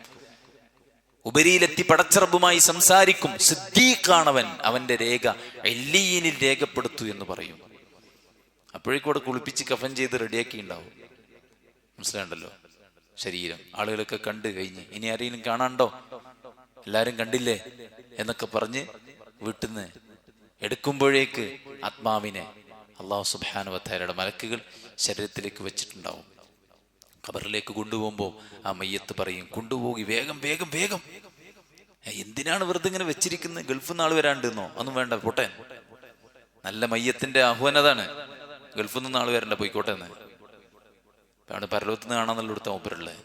ഉപരിയിലെത്തി പടച്ചറബുമായി സംസാരിക്കും. സിദ്ദീഖാണവൻ, അവന്റെ രേഖ എല്ലീനിൽ രേഖപ്പെടുത്തു എന്ന് പറയും. അപ്പോഴേക്കും അവിടെ കുളിപ്പിച്ച് കഫൻ ചെയ്ത് റെഡിയാക്കി ഉണ്ടാവും. മനസ്സിലാണ്ടല്ലോ? ശരീരം ആളുകളൊക്കെ കണ്ടു കഴിഞ്ഞ് ഇനി ആരെങ്കിലും കാണാണ്ടോ, എല്ലാരും കണ്ടില്ലേ എന്നൊക്കെ പറഞ്ഞ് വീട്ടിൽ നിന്ന് എടുക്കുമ്പോഴേക്ക് ആത്മാവിനെ അല്ലാഹു സുബ്ഹാനഹു വ തആലയുടെ മലക്കുകൾ ശരീരത്തിലേക്ക് വെച്ചിട്ടുണ്ടാവും. ഖബറിലേക്ക് കൊണ്ടുപോകുമ്പോൾ ആ മയ്യത്ത് പറയും, കൊണ്ടുപോകി വേഗം വേഗം വേഗം. എന്തിനാണ് വെറുതെ ഇങ്ങനെ വെച്ചിരിക്കുന്നത്? ഗൾഫിൽ നിന്ന് ആൾ വരാണ്ടെന്നോ? ഒന്നും വേണ്ട, പോട്ടെ. നല്ല മയ്യത്തിന്റെ ആഹ്വാനതാണ്. ഗൾഫിൽ നിന്ന് ആൾ വരണ്ട, പോയിക്കോട്ടെ എന്ന്. അവിടെ പരലോകത്തുനിന്ന് കാണാന്നുള്ള ഇവിടുത്തെ മൂപ്പരുള്ളത്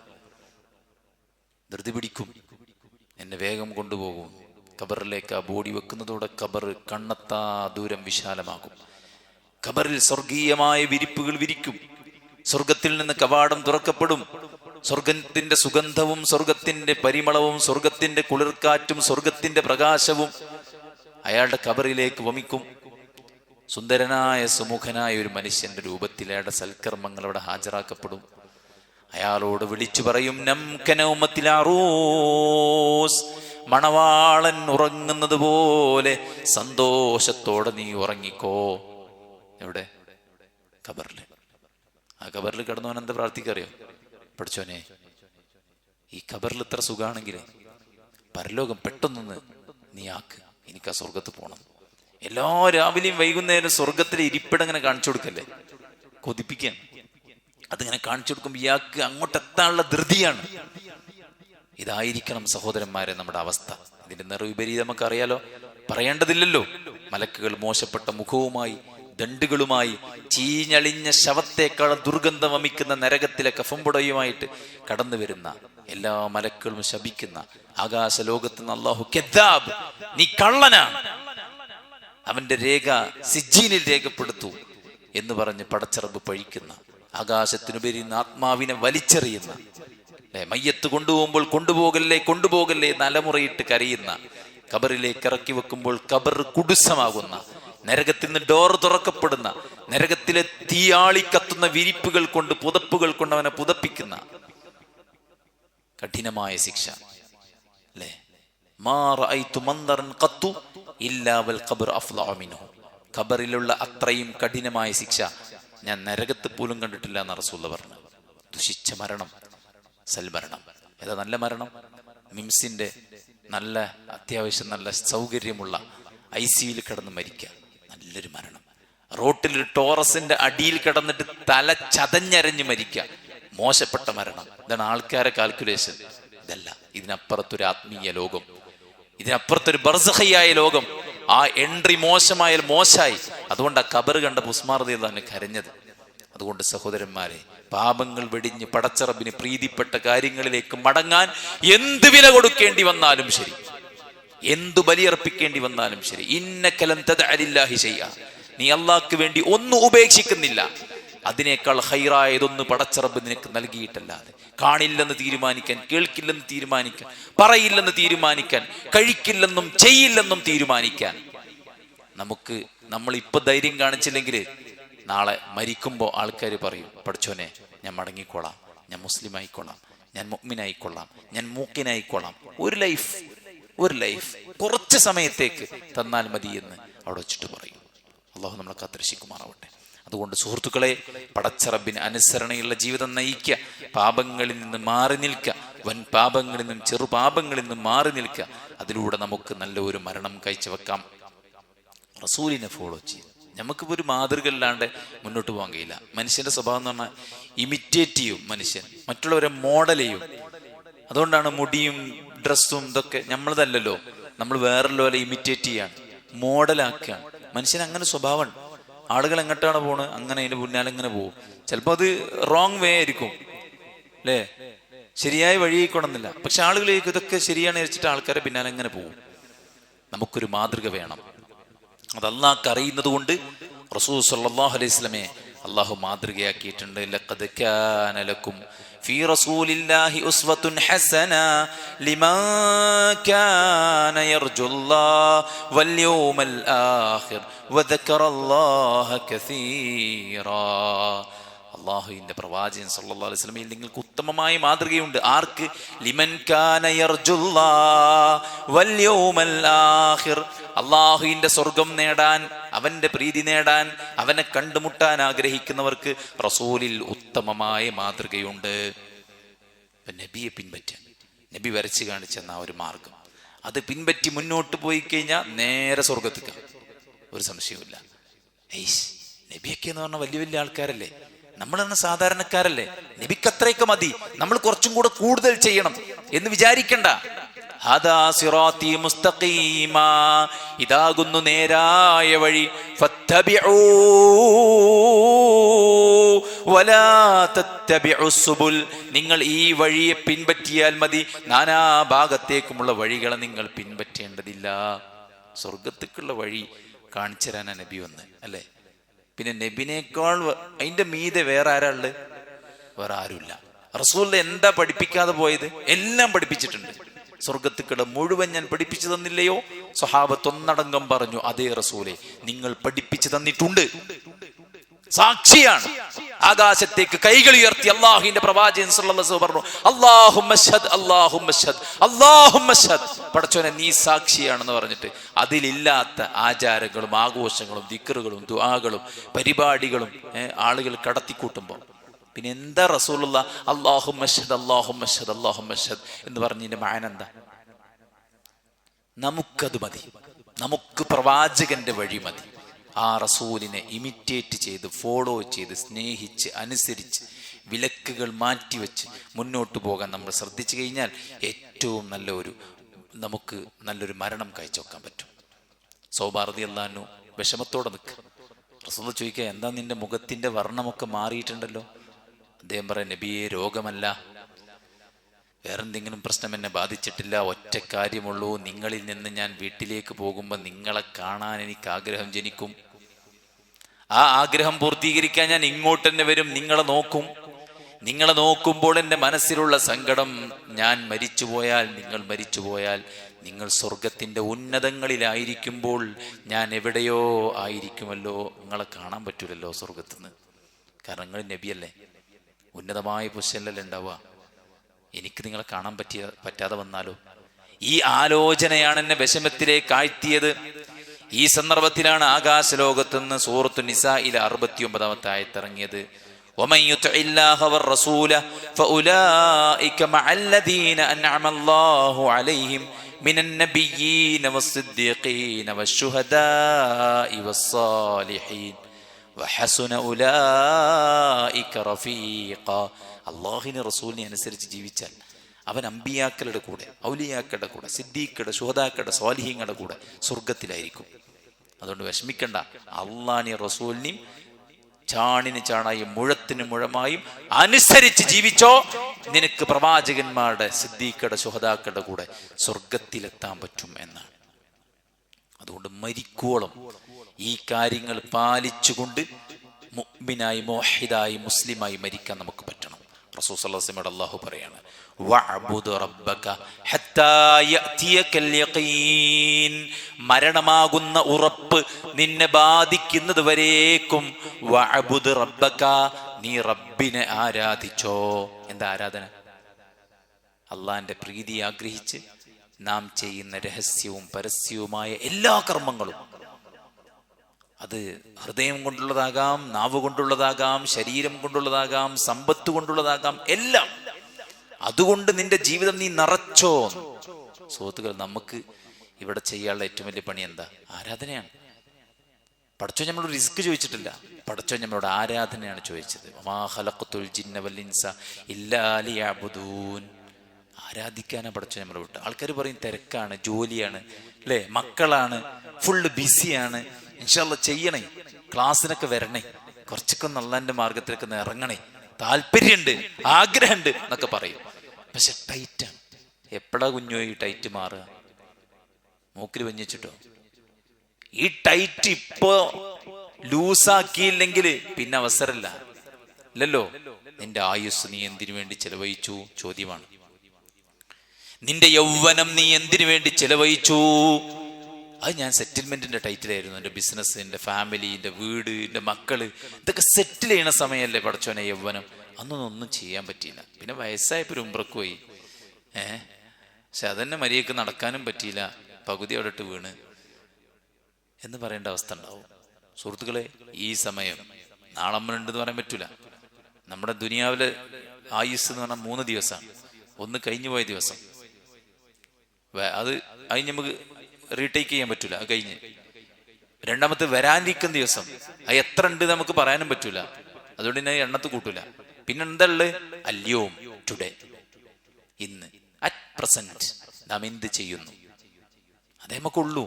ധൃതി പിടിക്കും, എന്നെ വേഗം കൊണ്ടുപോകും. ഖബറിലേക്ക് ആ ബോഡി വെക്കുന്നതോടെ ഖബർ കണ്ണെത്താ ദൂരം വിശാലമാകും. ഖബറിൽ സ്വർഗീയമായ വിരിപ്പുകൾ വിരിക്കും. സ്വർഗത്തിൽ നിന്ന് കവാടം തുറക്കപ്പെടും. സ്വർഗത്തിന്റെ സുഗന്ധവും സ്വർഗത്തിന്റെ പരിമളവും സ്വർഗത്തിന്റെ കുളിർക്കാറ്റും സ്വർഗത്തിന്റെ പ്രകാശവും അയാളുടെ ഖബറിലേക്ക് വമിക്കും. സുന്ദരനായ സുമുഖനായ ഒരു മനുഷ്യന്റെ രൂപത്തിൽ അയാളുടെ സൽക്കർമ്മങ്ങൾ അവിടെ ഹാജരാക്കപ്പെടും. അയാളോട് വിളിച്ചു പറയും, മണവാളൻ ഉറങ്ങുന്നത് പോലെ സന്തോഷത്തോടെ നീ ഉറങ്ങിക്കോ. എവിടെ? ഖബറില്. ആ ഖബറിൽ കിടന്നവൻ എന്താ പ്രാർത്ഥിക്കറിയോ? പഠിച്ചോനെ, ഈ ഖബറിൽ ഇത്ര സുഖാണെങ്കിൽ പരലോകം പെട്ടെന്നൊന്ന് നീ ആക്ക്, എനിക്ക് ആ സ്വർഗത്ത് പോകണം. എല്ലാ രാവിലെയും വൈകുന്നേരം സ്വർഗത്തിലെ ഇരിപ്പിടങ്ങനെ കാണിച്ചു കൊടുക്കല്ലേ, കൊതിപ്പിക്കാൻ. അതിങ്ങനെ കാണിച്ചു കൊടുക്കുമ്പോൾ ഇയാൾക്ക് അങ്ങോട്ടെത്താനുള്ള ധൃതിയാണ്. ഇതായിരിക്കണം സഹോദരന്മാരെ നമ്മുടെ അവസ്ഥ. ഇതിന്റെ നിറവിപരീതം നമുക്കറിയാലോ, പറയേണ്ടതില്ലല്ലോ. മലക്കുകൾ മോശപ്പെട്ട മുഖവുമായി ദണ്ടുകളുമായി ചീഞ്ഞളിഞ്ഞ ശവത്തേക്കാൾ ദുർഗന്ധം വമിക്കുന്ന നരകത്തിലെ കഫംപുടയുമായിട്ട് കടന്നു വരുന്ന എല്ലാ മലക്കളും ശപിക്കുന്ന ആകാശ ലോകത്ത് നിന്ന് അല്ലാഹു കദ്ദാബ്, നീ കള്ളനാണ്, അവന്റെ രേഖ സിജ്ജീനിൽ രേഖപ്പെടുത്തൂ എന്ന് പറഞ്ഞ് പടച്ചറബ് പഴിക്കുന്ന, ആകാശത്തിനുപരി ആത്മാവിനെ വലിച്ചെറിയുന്ന, മയ്യത്ത് കൊണ്ടുപോകുമ്പോൾ കൊണ്ടുപോകല്ലേ കൊണ്ടുപോകല്ലേ നലമുറയിട്ട് കരയുന്ന, ഖബറിലേക്ക് ഇറക്കി വെക്കുമ്പോൾ ഖബർ കുടുസമാകുന്ന, നരകത്തിൽ നിന്ന് ഡോർ തുറക്കപ്പെടുന്ന, നരകത്തിലെ തീയാളി കത്തുന്ന വിരിപ്പുകൾ കൊണ്ട് പുതപ്പുകൾ കൊണ്ട് അവനെ പുതപ്പിക്കുന്ന കഠിനമായ ശിക്ഷ അല്ലേ? ഖബറിലുള്ള അത്രയും കഠിനമായ ശിക്ഷ ഞാൻ നരകത്ത് പോലും കണ്ടിട്ടില്ല എന്ന് റസൂൽ പറഞ്ഞു. ദുഷിച്ച മരണം, സൽമരണം. ഏതാ നല്ല മരണം? മിംസിന്റെ നല്ല അത്യാവശ്യം നല്ല സൗകര്യമുള്ള ICUയിൽ കിടന്ന് മരിക്കുക, നല്ലൊരു മരണം. റോട്ടിൽ ടോറസിന്റെ അടിയിൽ കിടന്നിട്ട് തല ചതഞ്ഞരഞ്ഞ് മരിക്കുക, മോശപ്പെട്ട മരണം. ഇതാണ് ആൾക്കാരെ കാൽക്കുലേഷൻ. ഇതല്ല, ഇതിനപ്പുറത്തൊരു ആത്മീയ ലോകം, ഇതിനപ്പുറത്തൊരു ബർസഖിയായ ലോകം. ആ എൻട്രി മോശമായാൽ മോശമായി. അതുകൊണ്ട് ആ ഖബർ കണ്ട ഉസ്മാൻ റളിയല്ലാഹു അൻഹു കരഞ്ഞത്. അതുകൊണ്ട് സഹോദരന്മാരെ, പാപങ്ങൾ വെടിഞ്ഞ് പടച്ചറബിന് പ്രീതിപ്പെട്ട കാര്യങ്ങളിലേക്ക് മടങ്ങാൻ എന്ത് വില കൊടുക്കേണ്ടി വന്നാലും ശരി, എന്തു ബലിയർപ്പിക്കേണ്ടി വന്നാലും ശരി, ഇന്നക ലൻ തദഅ ലില്ലാഹി ശൈഅ, നീ അല്ലാഹുവിന് വേണ്ടി ഒന്നും ഉപേക്ഷിക്കുന്നില്ല. അതിനേക്കാൾ ഹൈറായതൊന്ന് പടച്ചറബ് നിനക്ക് നൽകിയിട്ടല്ലാതെ. കാണില്ലെന്ന് തീരുമാനിക്കാൻ, കേൾക്കില്ലെന്ന് തീരുമാനിക്കാൻ, പറയില്ലെന്ന് തീരുമാനിക്കാൻ, കഴിക്കില്ലെന്നും ചെയ്യില്ലെന്നും തീരുമാനിക്കാൻ നമ്മൾ ഇപ്പൊ ധൈര്യം കാണിച്ചില്ലെങ്കിൽ നാളെ മരിക്കുമ്പോൾ ആൾക്കാർ പറയും, പഠിച്ചോനെ ഞാൻ മടങ്ങിക്കൊള്ളാം, ഞാൻ മുസ്ലിം ആയിക്കൊള്ളാം, ഞാൻ മുഅ്മിനായിക്കൊള്ളാം, ഞാൻ മൂക്കിനായിക്കൊള്ളാം. ഒരു ലൈഫ് കുറച്ച് സമയത്തേക്ക് തന്നാൽ മതി എന്ന് അവിടെ വെച്ചിട്ട് പറയും. അള്ളാഹു നമ്മളെ കാത്തുരക്ഷിക്കുമാറാവട്ടെ. അതുകൊണ്ട് സുഹൃത്തുക്കളെ, പടച്ചറബിന് അനുസരണയുള്ള ജീവിതം നയിക്കുക, പാപങ്ങളിൽ നിന്ന് മാറി നിൽക്കുക, വൻ പാപങ്ങളിൽ നിന്നും ചെറുപാപങ്ങളിൽ നിന്നും മാറി നിൽക്കുക. അതിലൂടെ നമുക്ക് നല്ല ഒരു മരണം കാഴ്ചവെക്കാം. റസൂലിനെ ഫോളോ ചെയ്യും. നമുക്കിപ്പോൾ ഒരു മാതൃക അല്ലാണ്ട് മുന്നോട്ട് പോകാൻ കഴിയില്ല. മനുഷ്യന്റെ സ്വഭാവം എന്ന് പറഞ്ഞാൽ ഇമിറ്റേറ്റ് ചെയ്യും. മനുഷ്യൻ മറ്റുള്ളവരെ മോഡൽ ചെയ്യും. അതുകൊണ്ടാണ് മുടിയും ഡ്രസ്സും ഇതൊക്കെ നമ്മളതല്ലല്ലോ, നമ്മൾ വേറെല്ലോലെ ഇമിറ്റേറ്റ് ചെയ്യാണ്, മോഡലാക്കുകയാണ്. മനുഷ്യൻ അങ്ങനെ സ്വഭാവമാണ്. ആളുകൾ എങ്ങോട്ടാണ് പോണ് അങ്ങനെ അതിന്റെ പിന്നാലെ ഇങ്ങനെ പോകും. ചിലപ്പോൾ അത് റോങ് വേ ആയിരിക്കും അല്ലേ, ശരിയായ വഴിയേക്കൊണമെന്നില്ല. പക്ഷെ ആളുകൾ ഇതൊക്കെ ശരിയാണ് വെച്ചിട്ട് ആൾക്കാരെ പിന്നാലെ എങ്ങനെ പോകും. നമുക്കൊരു മാതൃക വേണം. അത് അള്ളാഹ്ക്ക് അറിയുന്നത് കൊണ്ട് റസൂൽ സല്ലല്ലാഹു അലൈഹി വസല്ലമയെ അള്ളാഹു മാതൃകയാക്കിയിട്ടുണ്ട്. ലഖദ് കാന ലക്കും ഫീ റസൂലില്ലാഹി ഉസ്വത്തുൻ ഹസന ലിമൻ കാന യർജുല്ലാഹ വൽ യൗമൽ ആഖിർ വദക്കറല്ലാഹ കസീറാ. അള്ളാഹുവിന്റെ പ്രവാചകൻ സല്ലല്ലാഹു അലൈഹി വസല്ലമയിൽ നിങ്ങൾക്ക് ഉത്തമമായ മാതൃകയുണ്ട്. ആർക്ക്? ലിമൻ കാന യർജുല്ലാഹ വൽ യൗമൽ ആഖിർ, അള്ളാഹുവിന്റെ സ്വർഗം നേടാൻ, അവന്റെ പ്രീതി നേടാൻ, അവനെ കണ്ടുമുട്ടാൻ ആഗ്രഹിക്കുന്നവർക്ക് റസൂലിൽ ഉത്തമമായ മാതൃകയുണ്ട്. നബിയെ പിൻപറ്റാൻ, നബി വരച്ചു കാണിച്ചെന്ന ഒരു മാർഗം, അത് പിൻപറ്റി മുന്നോട്ട് പോയി കഴിഞ്ഞാൽ നേരെ സ്വർഗത്തിക്കാം, ഒരു സംശയവുമില്ല. നബിയൊക്കെ എന്ന് പറഞ്ഞാൽ വലിയ വലിയ ആൾക്കാരല്ലേ, നമ്മൾ തന്നെ സാധാരണക്കാരല്ലേ, നബിക്ക് അത്രയൊക്കെ മതി, നമ്മൾ കുറച്ചും കൂടെ കൂടുതൽ ചെയ്യണം എന്ന് വിചാരിക്കണ്ട. ഹദാ സിറാത്തി മുസ്തഖീമാ, ഇതാകുന്നു നേരായ വഴി. ഫത്തബിഊ വലാ തത്തബിഉസ് സുബുൽ, നിങ്ങൾ ഈ വഴിയെ പിൻപറ്റിയാൽ മതി, നാനാ ഭാഗത്തേക്കുമുള്ള വഴികളെ നിങ്ങൾ പിൻപറ്റേണ്ടതില്ല. സ്വർഗത്തേക്കുള്ള വഴി കാണിച്ചു തരാനാ നബി വന്ന് അല്ലേ. പിന്നെ നബിനേക്കാൾ അതിന്റെ മീതെ വേറെ ആരാ ഉള്ളത്? വേറെ ആരുമില്ല. റസൂൽ എന്താ പഠിപ്പിക്കാതെ പോയത്? എല്ലാം പഠിപ്പിച്ചിട്ടുണ്ട്. സ്വർഗത്തുക്കളെ മുഴുവൻ ഞാൻ പഠിപ്പിച്ചു തന്നില്ലയോ? സ്വഹാബത്ത് ഒന്നടങ്കം പറഞ്ഞു, അതേ റസൂലെ നിങ്ങൾ പഠിപ്പിച്ചു തന്നിട്ടുണ്ട്. സാക്ഷിയാണ്. ആകാശത്തേക്ക് കൈകൾ ഉയർത്തി അള്ളാഹുവിന്റെ പ്രവാചകൻ സല്ലല്ലാഹു അലൈഹി വസല്ലം പറഞ്ഞു, അല്ലാഹുമ്മ ഷ്ഹദ് അല്ലാഹുമ്മ ഷ്ഹദ് അല്ലാഹുമ്മ ഷ്ഹദ്, പടച്ചോനെ നീ സാക്ഷിയാണെന്ന് പറഞ്ഞിട്ട് അതിലില്ലാത്ത ആചാരങ്ങളും ആഘോഷങ്ങളും ദിക്റുകളും ദുആകളും പരിപാടികളും ആളുകൾ കടത്തിക്കൂട്ടുമ്പോൾ പിന്നെ എന്താ റസൂലുള്ളാഹ് അല്ലാഹുമ്മ ഷ്ഹദ് അല്ലാഹുമ്മ ഷ്ഹദ് അല്ലാഹുമ്മ ഷ്ഹദ് എന്ന് പറഞ്ഞതിന്റെ മഅന എന്താ? നമുക്കത് മതി, നമുക്ക് പ്രവാചകന്റെ വഴി മതി. ആ റസൂലിനെ ഇമിറ്റേറ്റ് ചെയ്ത് ഫോളോ ചെയ്ത് സ്നേഹിച്ച് അനുസരിച്ച് വിലക്കുകൾ മാറ്റിവെച്ച് മുന്നോട്ട് പോകാൻ നമ്മൾ ശ്രദ്ധിച്ചു കഴിഞ്ഞാൽ ഏറ്റവും നമുക്ക് നല്ലൊരു മരണം കാഴ്ചവെക്കാൻ പറ്റും. സൗബ റളിയല്ലാഹു അൻഹു വിഷമത്തോടെ നിൽക്കുക. റസൂൽ ചോദിക്കുക, എന്താ നിന്റെ മുഖത്തിന്റെ വർണ്ണമൊക്കെ മാറിയിട്ടുണ്ടല്ലോ? അദ്ദേഹം പറയാം, നബിയെ രോഗമല്ല, വേറെന്തെങ്കിലും പ്രശ്നം എന്നെ ബാധിച്ചിട്ടില്ല, ഒറ്റ കാര്യമുള്ളൂ, നിങ്ങളിൽ നിന്ന് ഞാൻ വീട്ടിലേക്ക് പോകുമ്പോൾ നിങ്ങളെ കാണാൻ എനിക്ക് ആഗ്രഹം ജനിക്കും. ആ ആഗ്രഹം പൂർത്തീകരിക്കാൻ ഞാൻ ഇങ്ങോട്ട് തന്നെ വരും, നിങ്ങളെ നോക്കും. നിങ്ങളെ നോക്കുമ്പോൾ എൻ്റെ മനസ്സിലുള്ള സങ്കടം, ഞാൻ മരിച്ചുപോയാൽ, നിങ്ങൾ മരിച്ചുപോയാൽ, നിങ്ങൾ സ്വർഗത്തിൻ്റെ ഉന്നതങ്ങളിലായിരിക്കുമ്പോൾ ഞാൻ എവിടെയോ ആയിരിക്കുമല്ലോ, നിങ്ങളെ കാണാൻ പറ്റൂലല്ലോ സ്വർഗത്തുനിന്ന്. കാരണം നിങ്ങൾ നബിയല്ലേ, ഉന്നതമായ പൊസിഷനിലല്ലേ ഉണ്ടാവുക. എനിക്ക് നിങ്ങളെ കാണാൻ പറ്റാതെ വന്നാലോ? ഈ ആലോചനയാണ് എന്നെ വിഷമത്തിലേക്ക് ആഴ്ത്തിയത്. ഈ സന്ദർഭത്തിലാണ് ആകാശലോകത്തുനിന്ന് സൂറത്തു നിസായിലെ 69-ാമത്തെ ആയത്ത് ഇറങ്ങിയത്. ومن يطع الله والرسول فاولئك مع الذين انعم الله عليهم من النبيين والصديقين والشهداء والصالحين وحسن اولئك رفيقا. അള്ളാഹുവിനെ റസൂലിനെ അനുസരിച്ച് ജീവിച്ചാൽ അവൻ അമ്പിയാക്കളുടെ കൂടെ, ഔലിയാക്കളുടെ കൂടെ, സിദ്ദീഖുടെ, ശുഹദാക്കളുടെ, സ്വാലിഹീങ്ങളുടെ കൂടെ സ്വർഗത്തിലായിരിക്കും. അതുകൊണ്ട് വിഷമിക്കണ്ട. അള്ളാഹിനെ റസൂലിനെയും ചാണിന് ചാണായും മുഴത്തിന് മുഴമായും അനുസരിച്ച് ജീവിച്ചോ, നിനക്ക് പ്രവാചകന്മാരുടെ, സിദ്ദീഖുടെ, ശുഹദാക്കളുടെ കൂടെ സ്വർഗത്തിലെത്താൻ പറ്റും എന്നാണ്. അതുകൊണ്ട് മരിക്കോളം ഈ കാര്യങ്ങൾ പാലിച്ചുകൊണ്ട് മുഅ്മിനായി മുവഹിദായി മുസ്ലിമായി മരിക്കാൻ നമുക്ക് പറ്റണം. റസൂൽ സല്ലല്ലാഹു അലൈഹി വസല്ലം അല്ലാഹു പറയാണ്, വഅബ്ദു റബ്ബക ഹത്താ യഅതിയകൽ യഖീൻ, മരണമാകുന്ന ഉറപ്പ് നിന്നെ ബാധിക്കുന്നത് വരേക്കും വഅബ്ദു റബ്ബക, നീ റബ്ബിനെ ആരാധിച്ചോ. എന്താ ആരാധന? അള്ളാഹിന്റെ പ്രീതി ആഗ്രഹിച്ച് നാം ചെയ്യുന്ന രഹസ്യവും പരസ്യവുമായ എല്ലാ കർമ്മങ്ങളും, അത് ഹൃദയം കൊണ്ടുള്ളതാകാം, നാവ് കൊണ്ടുള്ളതാകാം, ശരീരം കൊണ്ടുള്ളതാകാം, സമ്പത്ത് കൊണ്ടുള്ളതാകാം, എല്ലാം. അതുകൊണ്ട് നിന്റെ ജീവിതം നീ നിറച്ചോ. സുഹൃത്തുക്കൾ, നമുക്ക് ഇവിടെ ചെയ്യാനുള്ള ഏറ്റവും വലിയ പണി എന്താ? ആരാധനയാണ്. പടച്ചോൻ നമ്മളോട് റിസ്ക് ചോദിച്ചിട്ടില്ല, പടച്ചോൻ നമ്മളോട് ആരാധനയാണ് ചോദിച്ചത്. വമാ ഖലഖതുൽ ജിന്ന വൽ ഇൻസ ഇല്ലാ ലിയഅ്ബുദൂൻ. ആരാധിക്കാനാ പഠിച്ചു നമ്മളെ വിട്ട്. ആൾക്കാർ പറയും തിരക്കാണ്, ജോലിയാണ്, അല്ലേ, മക്കളാണ്, ഫുള്ള് ബിസിയാണ്. ഇൻഷാ അല്ലാഹ് ചെയ്യണേ, ക്ലാസ്സിനൊക്കെ വരണേ, കുറച്ചൊക്കെ അല്ലാഹുവിന്റെ മാർഗത്തിലൊക്കെ ഒന്ന് ഇറങ്ങണേ, താല്പര്യമുണ്ട്, ആഗ്രഹമുണ്ട് എന്നൊക്കെ പറയും. പക്ഷെ ടൈറ്റാണ്. എപ്പോഴാ കുഞ്ഞോ ഈ ടൈറ്റ് മാറുക? മൂക്കിൽ വഞ്ഞിച്ചിട്ടോ? ഈ ടൈറ്റ് ഇപ്പോ ലൂസാക്കിയില്ലെങ്കിൽ പിന്നെ അവസരമില്ല, ഇല്ലല്ലോ. നിന്റെ ആയുസ് നീ എന്തിനു വേണ്ടി ചെലവഴിച്ചു ചോദ്യമാണ്. നിന്റെ യൗവനം നീ എന്തിനു വേണ്ടി ചെലവഴിച്ചു? അത് ഞാൻ സെറ്റിൽമെന്റിന്റെ ടൈറ്റിലായിരുന്നു. എൻ്റെ ബിസിനസ്, എൻ്റെ ഫാമിലി, എൻ്റെ വീട്, എൻ്റെ മക്കള്, ഇതൊക്കെ സെറ്റിൽ ചെയ്യണ സമയമല്ലേ പഠിച്ചോനെ യൗവനം. അന്നൊന്നും ഒന്നും ചെയ്യാൻ പറ്റിയില്ല. പിന്നെ വയസ്സായപ്പോൾ ഒരു ഉംറക്ക് പോയി. പക്ഷെ അതന്നെ മര്യാദക്ക് നടക്കാനും പറ്റിയില്ല, പകുതി അവിടെ ഇട്ട് വീണ് എന്ന് പറയേണ്ട അവസ്ഥ ഉണ്ടാവും. സുഹൃത്തുക്കളെ, ഈ സമയം നാളെ നമ്മളുണ്ടെന്ന് പറയാൻ പറ്റൂല. നമ്മുടെ ദുനിയാവിലെ ആയുസ് എന്ന് പറഞ്ഞാൽ 3 ദിവസമാണ്. ഒന്ന് കഴിഞ്ഞു പോയ ദിവസം, അത് നമുക്ക് റീടേക്ക് ചെയ്യാൻ പറ്റൂല, അത് കഴിഞ്ഞ്. രണ്ടാമത്തെ വരാനിരിക്കുന്ന ദിവസം, അത് എത്ര ഉണ്ട് നമുക്ക് പറയാനും പറ്റൂല, അതുകൊണ്ട് തന്നെ എണ്ണത്ത് കൂട്ടൂല. പിന്നെ എന്താ ഉള്ളത്? അല്യോം, ടുഡേ, ഇന്ന്, അറ്റ് പ്രസന്റ് നാം എന്ത് ചെയ്യുന്നു അതേ നമുക്കുള്ളൂ.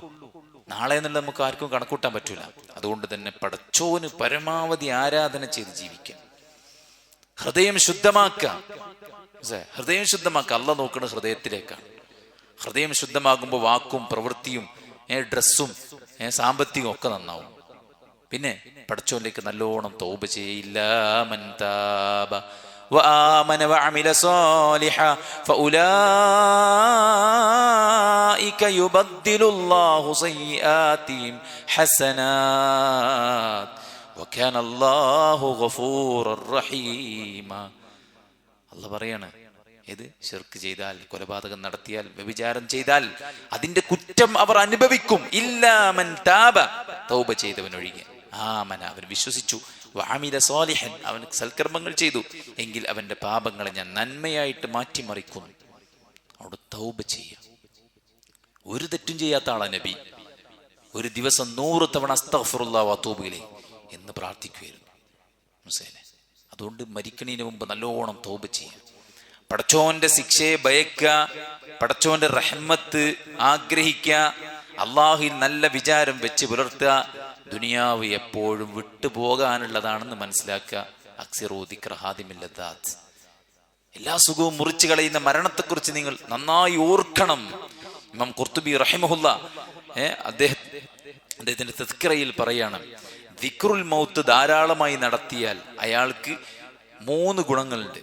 നാളെ എന്നുള്ളത് നമുക്ക് ആർക്കും കണക്കൂട്ടാൻ പറ്റൂല. അതുകൊണ്ട് തന്നെ പടച്ചോന് പരമാവധി ആരാധന ചെയ്ത് ജീവിക്കാം. ഹൃദയം ശുദ്ധമാക്കുക. ഹൃദയം ശുദ്ധമാക്കുക. അള്ളാഹ് നോക്കുന്നത് ഹൃദയത്തിലേക്കാണ്. ഹൃദയം ശുദ്ധമാകുമ്പോൾ വാക്കും പ്രവൃത്തിയും ഡ്രസ്സും സാമ്പത്തികവും ഒക്കെ നന്നാവും. പിന്നെ പടച്ചോനിലേക്ക് നല്ലോണം തൗബ ചെയ്യില്ല. മൻ താബ വആമന വഅമില സാലിഹാ ഫഉലൈക യുബദ്ദിലുല്ലാഹു സയ്യിആതിഹിം ഹസനാത് വകാന അല്ലാഹു ഗഫൂറർ റഹീമ. അല്ലാഹ് പറയാണ്, ഏത് ശിർക്ക് ചെയ്താൽ, കൊലപാതകം നടത്തിയാൽ, വ്യഭിചാരം ചെയ്താൽ അതിന്റെ കുറ്റം അവർ അനുഭവിക്കും. ഇല്ലാ മൻ താബ, തൗബ ചെയ്തവനൊഴികെ. ആമന, അവൻ വിശ്വസിച്ചു, വഅമില സാലിഹൻ, അവൻ സൽക്കർമ്മങ്ങൾ ചെയ്തു, എങ്കിൽ അവന്റെ പാപങ്ങളെ ഞാൻ നന്മയായിട്ട് മാറ്റിമറിക്കുന്നു. അവിടെ തൗബ ചെയ്യാം. ഒരു തെറ്റും ചെയ്യാത്ത ആളാ നബി. ഒരു ദിവസം 100 തവണ അസ്തഗ്ഫിറുല്ലാഹ് വഅതൂബു ഇലൈഹി എന്ന് പ്രാർത്ഥിക്കുമായിരുന്നു. മനസ്സിലായില്ലേ? അതുകൊണ്ട് മരിക്കണതിന് മുമ്പ് നല്ലോണം തൗബ ചെയ്യാം. പടച്ചോന്റെ ശിക്ഷയെ ഭയക്കുക, പടച്ചോന്റെ റഹ്മത്ത് ആഗ്രഹിക്കുക, അള്ളാഹുവിൽ നല്ല വിചാരം വെച്ച് പുലർത്തുക. ദുനിയാവ് എപ്പോഴും വിട്ടുപോകാനുള്ളതാണെന്ന് മനസ്സിലാക്കുക. അക്സിറൂ ദിക്റ ഹാദിമിൽ ലദ്ദാത്ത്. എല്ലാ സുഖവും മുറിച്ചു കളയുന്ന മരണത്തെക്കുറിച്ച് നിങ്ങൾ നന്നായി ഓർക്കണം. ഇമാം ഖുർത്തുബി റഹിമഹുല്ല അദ്ദേഹത്തിന്റെ തസ്കിറയിൽ പറയാണ്, ദിക്റുൽ മൗത്ത് ധാരാളമായി നടത്തിയാൽ അയാൾക്ക് 3 ഗുണങ്ങളുണ്ട്.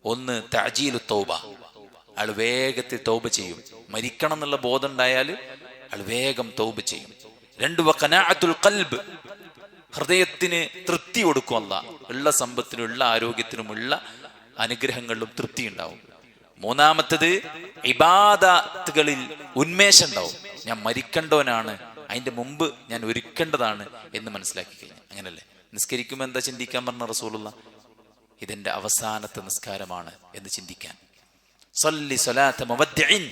ഒന്ന്, തഅജീലു തൗബ, അയാൾ വേഗത്തിൽ തൗബ ചെയ്യും. മരിക്കണം എന്നുള്ള ബോധം ഉണ്ടായാൽ അയാൾ വേഗം തൗബ ചെയ്യും. 2, വഖനാഅത്തുൽ ഖൽബ്, ഹൃദയത്തിന് തൃപ്തി കൊടുക്കും. അല്ലാഹ് ഉള്ള സമ്പത്തിനും ഉള്ള ആരോഗ്യത്തിനും ഉള്ള അനുഗ്രഹങ്ങളിലും തൃപ്തി ഉണ്ടാവും. 3, ഇബാദത്തുകളിൽ ഉന്മേഷം ഉണ്ടാവും. ഞാൻ മരിക്കേണ്ടവനാണ്, അതിന്റെ മുമ്പ് ഞാൻ ഒരുക്കേണ്ടതാണ് എന്ന് മനസ്സിലാക്കി കഴിഞ്ഞു. അങ്ങനല്ലേ? നിസ്കരിക്കുമ്പോൾ എന്താ ചിന്തിക്കാൻ പറഞ്ഞ റസൂലുള്ളാഹ്? ഇതെന്റെ അവസാനത്തെ നിസ്കാരമാണ് എന്ന് ചിന്തിക്കാൻ. സല്ലി സ്വലാത്ത മുവദ്ദിഇൻ,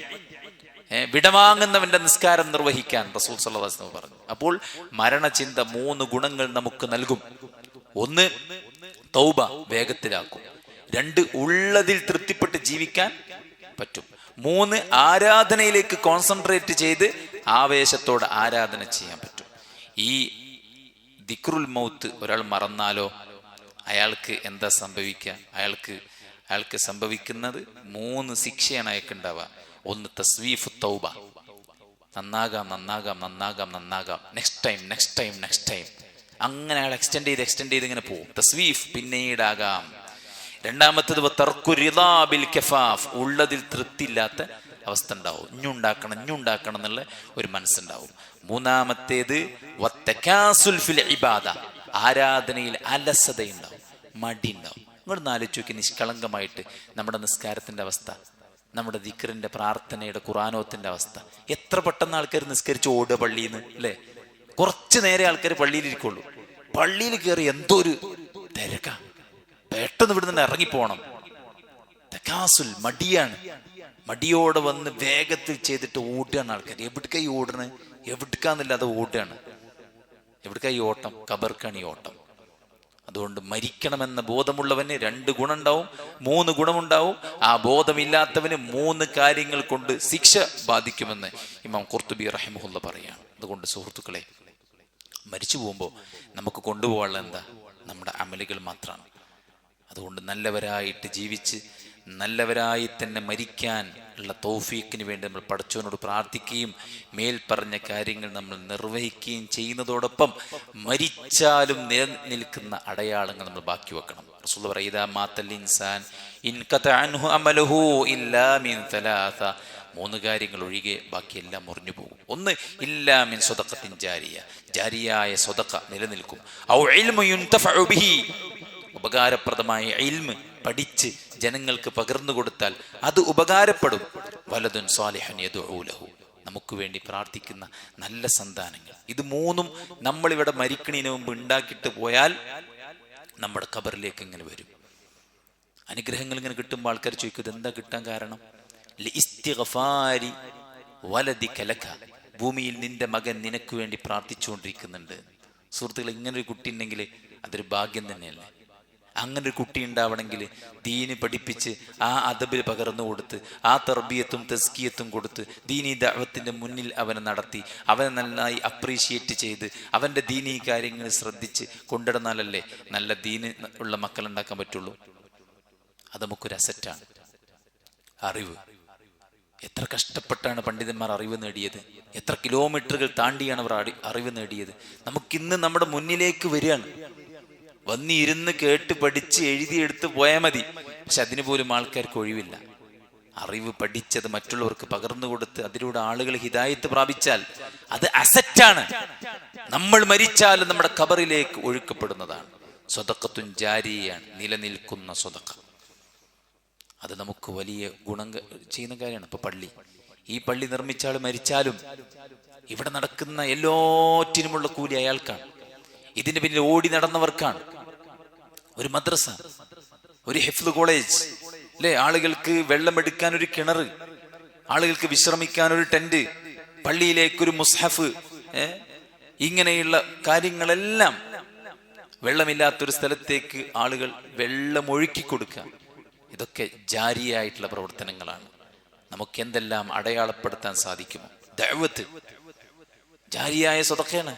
വിടവാങ്ങുന്നവന്റെ നിസ്കാരം നിർവഹിക്കാൻ റസൂൽ സല്ലല്ലാഹു അലൈഹി വസല്ലം പറഞ്ഞു. അപ്പോൾ മരണചിന്ത 3 ഗുണങ്ങൾ നമുക്ക് നൽകും. 1, തൗബ വേഗത്തിലാക്കും. 2, ഉള്ളതിൽ തൃപ്തിപ്പെട്ട് ജീവിക്കാൻ പറ്റും. 3, ആരാധനയിലേക്ക് കോൺസെൻട്രേറ്റ് ചെയ്ത് ആവേശത്തോടെ ആരാധന ചെയ്യാൻ പറ്റും. ഈ ദിക്റുൽ മൗത്ത് ഒരാൾ മറന്നാലോ അയാൾക്ക് എന്താ സംഭവിക്കുക? അയാൾക്ക് സംഭവിക്കുന്നത് 3 ശിക്ഷയാണ് അയാൾക്ക് ഉണ്ടാവുക. 1, തസ്വീഫ് തൗബ, നന്നാകാം, നെക്സ്റ്റ് ടൈം അങ്ങനെ അയാൾ എക്സ്റ്റെൻഡ് ചെയ്ത് ഇങ്ങനെ പോകും. തസ്വീഫ്, പിന്നീടാകാം. 2, തർക്കു റിളാ ബിൽ കഫാഫ്, ഉള്ളതിൽ തൃപ്തിയില്ലാത്ത അവസ്ഥ ഉണ്ടാവും. ഇഞ്ഞുണ്ടാക്കണം എന്നുള്ള ഒരു മനസ്സുണ്ടാവും. 3, വത്തകാസുൽ ഫിൽ ഇബാദ, ആരാധനയിൽ അലസതയുണ്ടാവും, മടി ഉണ്ടാവും. ഇങ്ങോട്ട് ആലോചിച്ച് നോക്കി, നിഷ്കളങ്കമായിട്ട് നമ്മുടെ നിസ്കാരത്തിന്റെ അവസ്ഥ, നമ്മുടെ ദിക്റിന്റെ, പ്രാർത്ഥനയുടെ, ഖുർആനോത്തിന്റെ അവസ്ഥ. എത്ര പെട്ടെന്ന് ആൾക്കാർ നിസ്കരിച്ച് ഓടുക പള്ളിയിൽ നിന്ന്, അല്ലേ? കുറച്ചു നേരെ ആൾക്കാർ പള്ളിയിൽ ഇരിക്കുള്ളൂ. പള്ളിയിൽ കയറി എന്തോ ഒരു തിരക്കാ, പെട്ടെന്ന് ഇവിടെ നിന്ന് ഇറങ്ങിപ്പോണം. തകാസുൽ, മടിയാണ്. മടിയോടെ വന്ന് വേഗത്തിൽ ചെയ്തിട്ട് ഓടുകയാണ് ആൾക്കാർ. എവിടേക്കായി ഓടണേ? എവിടേക്കാന്നില്ലാതെ ഓടുകയാണ്. എവിടേക്കായി ഓട്ടം? ഖബർക്കാണ് ഈ ഓട്ടം. അതുകൊണ്ട് മരിക്കണമെന്ന ബോധമുള്ളവന് 2 ഗുണമുണ്ടാവും, 3 ഗുണമുണ്ടാവും. ആ ബോധമില്ലാത്തവന് 3 കാര്യങ്ങൾ കൊണ്ട് ശിക്ഷ ബാധിക്കുമെന്ന് ഇമാം ഖുർത്തുബി റഹിമഹുല്ല പറയാണ്. അതുകൊണ്ട് സുഹൃത്തുക്കളെ, മരിച്ചു പോകുമ്പോൾ നമുക്ക് കൊണ്ടുപോകാനുള്ള എന്താ? നമ്മുടെ അമലുകൾ മാത്രമാണ്. അതുകൊണ്ട് നല്ലവരായിട്ട് ജീവിച്ച് നല്ലവരായി തന്നെ മരിക്കാൻ ഉള്ള തൗഫീക്കിന് വേണ്ടി നമ്മൾ പടച്ചവനോട് പ്രാർത്ഥിക്കുകയും മേൽപ്പറഞ്ഞ കാര്യങ്ങൾ നമ്മൾ നിർവഹിക്കുകയും ചെയ്യുന്നതോടൊപ്പം മരിച്ചാലും നിലനിൽക്കുന്ന അടയാളങ്ങൾ നമ്മൾ ബാക്കി വെക്കണം. റസൂൽ പറയുക, മാത്തൽ ഇൻസാൻ ഇൻഖത അൻഹു അമലുഹു ഇല്ലാ മിൻ തലാസ, 3 കാര്യങ്ങൾ ഒഴികെ ബാക്കിയെല്ലാം മുറിഞ്ഞു പോകും. 1, ഇല്ലാ മിൻ സ്വദഖത്തിൻ ജാരിയ, ജാരിയായ സ്വദഖ നിലനിൽക്കും. ഔ ഇൽമു യുൻതഫഉ ബിഹി, ഉപകാരപ്രദമായ ഇൽമ് പഠിച്ച് ജനങ്ങൾക്ക് പകർന്നു കൊടുത്താൽ അത് ഉപകാരപ്പെടും. വലതുൻ സ്വാലിഹൻ യദ്ഉ ലഹു, നമുക്ക് വേണ്ടി പ്രാർത്ഥിക്കുന്ന നല്ല സന്താനങ്ങൾ. ഇത് 3ഉം നമ്മളിവിടെ മരിക്കണതിന് മുമ്പ് ഉണ്ടാക്കിയിട്ട് പോയാൽ നമ്മുടെ ഖബറിലേക്ക് ഇങ്ങനെ വരും. അനുഗ്രഹങ്ങൾ ഇങ്ങനെ കിട്ടുമ്പോൾ ആൾക്കാർ ചോദിക്കും, എന്താ കിട്ടാൻ കാരണം? ലിസ്തിഗ്ഫാരി വലദിക ലക, ഭൂമിയിൽ നിന്റെ മകൻ നിനക്ക് വേണ്ടി പ്രാർത്ഥിച്ചുകൊണ്ടിരിക്കുന്നുണ്ട്. സുഹൃത്തുക്കൾ, ഇങ്ങനൊരു കുട്ടി ഉണ്ടെങ്കിൽ അതൊരു ഭാഗ്യം തന്നെയല്ലേ? അങ്ങനെ ഒരു കുട്ടി ഉണ്ടാവണമെങ്കിൽ ദീന് പഠിപ്പിച്ച് ആ അദബിൽ പകർന്നു കൊടുത്ത് ആ തർബിയത്തും തസ്കിയത്തും കൊടുത്ത് ദീനി ദഅവത്തിന്റെ മുന്നിൽ അവനെ നടത്തി അവനെ നന്നായി അപ്രീഷിയേറ്റ് ചെയ്ത് അവൻ്റെ ദീനീ കാര്യങ്ങൾ ശ്രദ്ധിച്ച് കൊണ്ടിടുന്നാലല്ലേ നല്ല ദീന് ഉള്ള മക്കൾ ഉണ്ടാക്കാൻ പറ്റുള്ളൂ. അത് നമുക്കൊരു അസറ്റാണ്. അറിവ് എത്ര കഷ്ടപ്പെട്ടാണ് പണ്ഡിതന്മാർ അറിവ് നേടിയത്, എത്ര കിലോമീറ്ററുകൾ താണ്ടിയാണ് അവർ അറിവ് നേടിയത്. നമുക്കിന്ന് നമ്മുടെ മുന്നിലേക്ക് വരികയാണ്. വന്നിരുന്ന് കേട്ട് പഠിച്ച് എഴുതിയെടുത്ത് പോയാൽ മതി. പക്ഷെ അതിന് പോലും ആൾക്കാർക്ക് ഒഴിവില്ല. അറിവ് പഠിച്ചത് മറ്റുള്ളവർക്ക് പകർന്നു കൊടുത്ത് അതിലൂടെ ആളുകൾ ഹിദായത്ത് പ്രാപിച്ചാൽ അത് അസറ്റാണ്. നമ്മൾ മരിച്ചാലും നമ്മുടെ ഖബറിലേക്ക് ഒഴുക്കപ്പെടുന്നതാണ്. സ്വദഖത്തുൻ ജാരിയാണ്, നിലനിൽക്കുന്ന സ്വദഖ. അത് നമുക്ക് വലിയ ഗുണം ചെയ്യുന്ന കാര്യമാണ്. ഇപ്പൊ ഈ പള്ളി നിർമ്മിച്ചാൽ മരിച്ചാലും ഇവിടെ നടക്കുന്ന എല്ലാറ്റിനുമുള്ള കൂലി അയാൾക്കാണ്. ഇതിന് പിന്നിൽ ഓടി നടന്നവർക്കാണ്. ഒരു മദ്രസ, ഒരു ഹിഫ്ള് കോളേജ് അല്ലെ, ആളുകൾക്ക് വെള്ളമെടുക്കാൻ ഒരു കിണർ, ആളുകൾക്ക് വിശ്രമിക്കാൻ ഒരു ടെന്റ്, പള്ളിയിലേക്കൊരു മുസ്ഹഫ്, ഇങ്ങനെയുള്ള കാര്യങ്ങളെല്ലാം വെള്ളമില്ലാത്തൊരു സ്ഥലത്തേക്ക് ആളുകൾ വെള്ളം ഒഴുക്കി കൊടുക്കുക. ഇതൊക്കെ ജാരിയായിട്ടുള്ള പ്രവർത്തനങ്ങളാണ്. നമുക്ക് എന്തെല്ലാം അടയാളപ്പെടുത്താൻ സാധിക്കുമോ? ദഅവത്ത് ജാരിയായ സ്വതക്കയാണ്,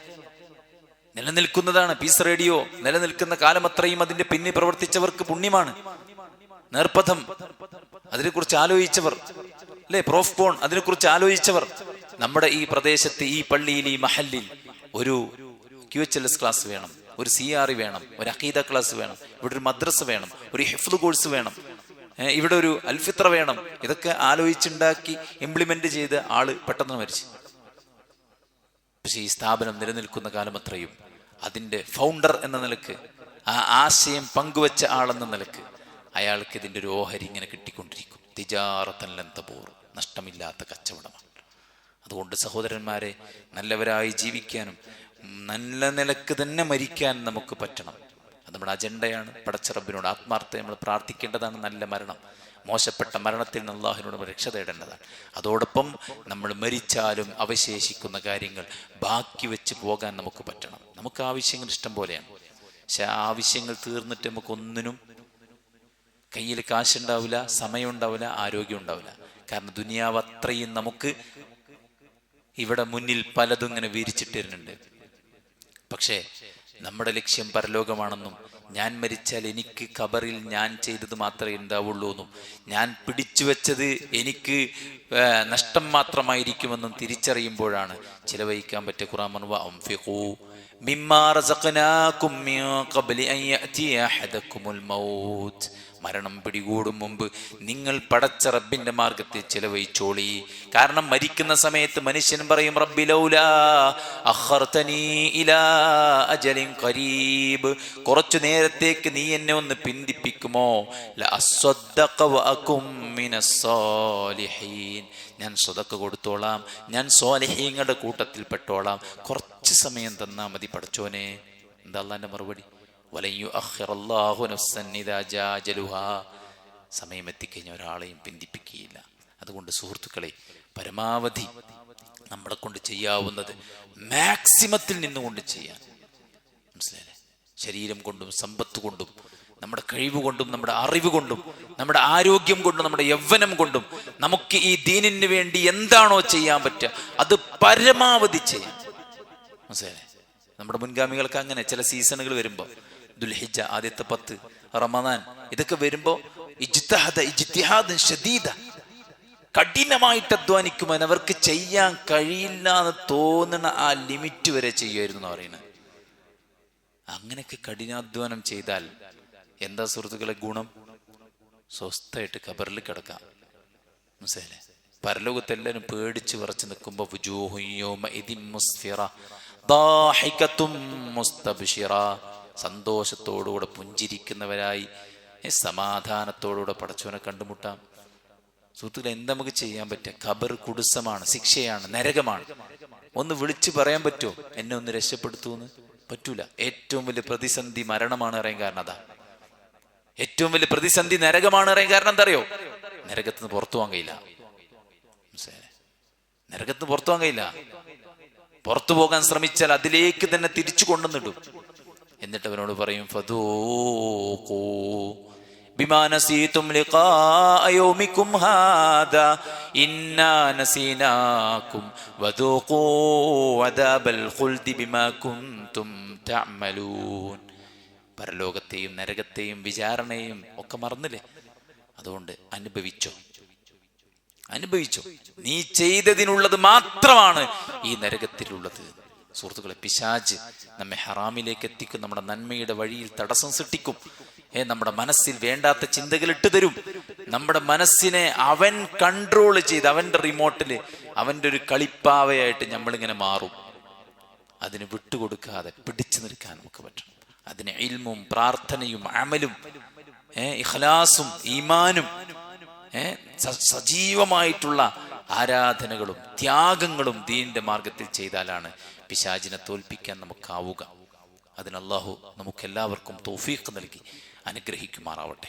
നിലനിൽക്കുന്നതാണ്. പീസ് റേഡിയോ നിലനിൽക്കുന്ന കാലം അത്രയും അതിന്റെ പിന്നിൽ പ്രവർത്തിച്ചവർക്ക് പുണ്യമാണ്. നേർപ്പഥം അതിനെക്കുറിച്ച് ആലോചിച്ചവർ അല്ലെ, പ്രോഫ് പോൺ അതിനെക്കുറിച്ച് ആലോചിച്ചവർ. നമ്മുടെ ഈ പ്രദേശത്ത് ഈ പള്ളിയിൽ ഈ മഹല്ലിൽ ഒരു QHLS ക്ലാസ് വേണം, ഒരു CRE വേണം, ഒരു അഖീദ ക്ലാസ് വേണം, ഇവിടെ ഒരു മദ്രസ വേണം, ഒരു ഹിഫ്ള് കോഴ്സ് വേണം, ഇവിടെ ഒരു അൽഫിത്ര വേണം. ഇതൊക്കെ ആലോചിച്ചുണ്ടാക്കി ഇംപ്ലിമെന്റ് ചെയ്ത് ആള് പെട്ടെന്ന് മരിച്ചു. പക്ഷെ ഈ സ്ഥാപനം നിലനിൽക്കുന്ന കാലം അത്രയും അതിൻ്റെ ഫൗണ്ടർ എന്ന നിലക്ക്, ആ ആശയം പങ്കുവച്ച ആളെന്ന നിലക്ക് അയാൾക്ക് ഇതിൻ്റെ ഒരു ഓഹരി ഇങ്ങനെ കിട്ടിക്കൊണ്ടിരിക്കും. തിജാറത്തൻ ലൻ തബൂർ, നഷ്ടമില്ലാത്ത കച്ചവടമാണ്. അതുകൊണ്ട് സഹോദരന്മാരെ, നല്ലവരായി ജീവിക്കാനും നല്ല നിലക്ക് തന്നെ മരിക്കാൻ നമുക്ക് പറ്റണം. അത് നമ്മുടെ അജണ്ടയാണ്. പടച്ച റബ്ബിനോട് ആത്മാർത്ഥത നമ്മൾ പ്രാർത്ഥിക്കേണ്ടതാണ്. നല്ല മരണം, മോശപ്പെട്ട മരണത്തിൽ നിന്ന് അല്ലാഹുവിനോട് രക്ഷ തേടേണ്ടതാണ്. അതോടൊപ്പം നമ്മൾ മരിച്ചാലും അവശേഷിക്കുന്ന കാര്യങ്ങൾ ബാക്കി വെച്ച് പോകാൻ നമുക്ക് പറ്റണം. നമുക്ക് ആവശ്യങ്ങൾ ഇഷ്ടം പോലെയാണ്. പക്ഷെ ആ ആവശ്യങ്ങൾ തീർന്നിട്ട് നമുക്കൊന്നിനും കയ്യിൽ കാശുണ്ടാവില്ല, സമയം ഉണ്ടാവില്ല, ആരോഗ്യം ഉണ്ടാവില്ല. കാരണം ദുനിയാവ് അത്രയും നമുക്ക് ഇവിടെ മുന്നിൽ പലതും ഇങ്ങനെ വിരിച്ചിട്ടിരുന്നുണ്ട്. പക്ഷേ നമ്മുടെ ലക്ഷ്യം പരലോകമാണെന്നും ഞാൻ മരിച്ചാൽ എനിക്ക് ഖബറിൽ ഞാൻ ചെയ്തത് മാത്രമേ ഉണ്ടാവുള്ളൂ എന്നും ഞാൻ പിടിച്ചു വെച്ചത് എനിക്ക് നഷ്ടം മാത്രമായിരിക്കുമെന്നും തിരിച്ചറിയുമ്പോഴാണ് ചിലവഴിക്കാൻ പറ്റിയ. ഖുർആൻ പറഞ്ഞു, അൻഫിഖൂ മിമ്മാ റസഖനാകും മിൻ ഖബ്ലി അൻ യഅതിയ അഹദകുമുൽ മൗത്ത്, മരണം പിടികൂടും മുമ്പ് നിങ്ങൾ പടച്ച റബ്ബിന്റെ മാർഗത്തിൽ ചിലവഴിച്ചോളി. കാരണം മരിക്കുന്ന സമയത്ത് മനുഷ്യൻ പറയും, റബ്ബി ലൗലാ അഖർതനീ ഇലാ അജലിൻ ഖരീബ്, കുറച്ചു നേരത്തേക്ക് നീ എന്നെ ഒന്ന് പിന്തിപ്പിക്കുമോ, ലഅസ്സദ്ദഖ വഅകും മിനസ് സാലിഹീൻ, ഞാൻ സ്വതക്ക കൊടുത്തോളാം, ഞാൻ സ്വാലിഹീങ്ങളുടെ കൂട്ടത്തിൽ പെട്ടോളാം, കുറച്ച് സമയം തന്നാ മതി പടച്ചോനെ. എന്താ അല്ലാഹുവിന്റെ മറുപടി? സമയം എത്തിക്കഴിഞ്ഞ ഒരാളെയും പിന്തിപ്പിക്കുകയില്ല. അതുകൊണ്ട് സുഹൃത്തുക്കളെ, പരമാവധി നമ്മളെ കൊണ്ട് ചെയ്യാവുന്നത് മാക്സിമത്തിൽ നിന്നുകൊണ്ട് ചെയ്യാൻ, മനസ്സിലായില്ലേ? ശരീരം കൊണ്ടും സമ്പത്ത് കൊണ്ടും നമ്മുടെ കഴിവ് കൊണ്ടും നമ്മുടെ അറിവ് കൊണ്ടും നമ്മുടെ ആരോഗ്യം കൊണ്ടും നമ്മുടെ യൗവനം കൊണ്ടും നമുക്ക് ഈ ദീനിന് വേണ്ടി എന്താണോ ചെയ്യാൻ പറ്റുക അത് പരമാവധി ചെയ്യാം. മനസ്സിലായി? നമ്മുടെ മുൻഗാമികൾക്ക് അങ്ങനെ ചില സീസണുകൾ വരുമ്പോൾ, ദുൽഹിജ്ജ ആദ്യത്തെ 10, റമദാൻ, ഇതൊക്കെ വരുമ്പോ ഇജ്തിഹാദൻ ശദീദ, കഠിനമായിട്ട് അധ്വാനിക്കുമ്പോൾ അവർക്ക് ചെയ്യാൻ കഴിയില്ല എന്ന് തോന്നുന്ന ആ ലിമിറ്റ് വരെ ചെയ്യുമായിരുന്നു എന്ന് പറയുന്നത്. അങ്ങനെയൊക്കെ കഠിനാധ്വാനം ചെയ്താൽ എന്താ സുഹൃത്തുക്കളെ ഗുണം? സ്വസ്ഥമായിട്ട് ഖബറിൽ കിടക്കാം. മനസ്സിലായില്ലേ? പരലോകത്തെല്ലാവരും പേടിച്ച് വിറച്ച് നിൽക്കുമ്പോൾ സന്തോഷത്തോടുകൂടെ പുഞ്ചിരിക്കുന്നവരായി സമാധാനത്തോടുകൂടെ പടച്ചവനെ കണ്ടുമുട്ടാം. സുഹൃത്തുക്കളെ, എന്താ നമുക്ക് ചെയ്യാൻ പറ്റുക? ഖബർ കുടുസമാണ്, ശിക്ഷയാണ്, നരകമാണ്. ഒന്ന് വിളിച്ചു പറയാൻ പറ്റുമോ എന്നെ ഒന്ന് രക്ഷപ്പെടുത്തൂന്ന്? പറ്റൂല. ഏറ്റവും വലിയ പ്രതിസന്ധി മരണമാണ് പറയാൻ കാരണം അതാ. ഏറ്റവും വലിയ പ്രതിസന്ധി നരകമാണ് പറയാൻ കാരണം എന്താ അറിയോ? നരകത്തിന് പുറത്തു പോകാൻ കഴിയില്ല. നരകത്തിന് പുറത്തു പോകാൻ കഴിയില്ല. പുറത്തു പോകാൻ ശ്രമിച്ചാൽ അതിലേക്ക് തന്നെ തിരിച്ചു കൊണ്ടുവന്നിടും. എന്നിട്ട് അവനോട് പറയും, ഫദൂഖൂ ബിമാ നസീതും ലിഖാഅ യൗമികും ഹാദാ ഇന്നാ നസീനാകും വദൂഖൂ അദാബൽ ഖുൽദി ബിമാ കുൻതും തഅമലൂൻ. പരലോകത്തെയും നരകത്തെയും വിചാരണയെയും ഒക്കെ മറന്നില്ലേ? അതുകൊണ്ട് അനുഭവിച്ചോ. നീ ചെയ്തതിനുള്ളത് മാത്രമാണ് ഈ നരകത്തിലുള്ളത്. സുഹൃത്തുക്കളെ, പിശാച് നമ്മെ ഹറാമിലേക്ക് എത്തിക്കും, നമ്മുടെ നന്മയുടെ വഴിയിൽ തടസ്സം സൃഷ്ടിക്കും. നമ്മുടെ മനസ്സിൽ വേണ്ടാത്ത ചിന്തകൾ ഇട്ടു തരും. നമ്മുടെ മനസ്സിനെ അവൻ കൺട്രോൾ ചെയ്ത് അവന്റെ റിമോട്ടില് അവന്റെ ഒരു കളിപ്പാവയായിട്ട് നമ്മളിങ്ങനെ മാറും. അതിന് വിട്ടുകൊടുക്കാതെ പിടിച്ചു നിൽക്കാൻ നമുക്ക് പറ്റും. അതിന് ഇൽമും പ്രാർത്ഥനയും അമലും ഇഖ്ലാസും ഈമാനും സജീവമായിട്ടുള്ള ആരാധനകളും ത്യാഗങ്ങളും ദീനിന്റെ മാർഗത്തിൽ ചെയ്താലാണ് പിശാചിനെ തോൽപ്പിക്കാൻ നമുക്കാവുക. അതിന് അല്ലാഹു നമുക്കെല്ലാവർക്കും തൗഫീഖ് നൽകി അനുഗ്രഹിക്കുമാറാവട്ടെ.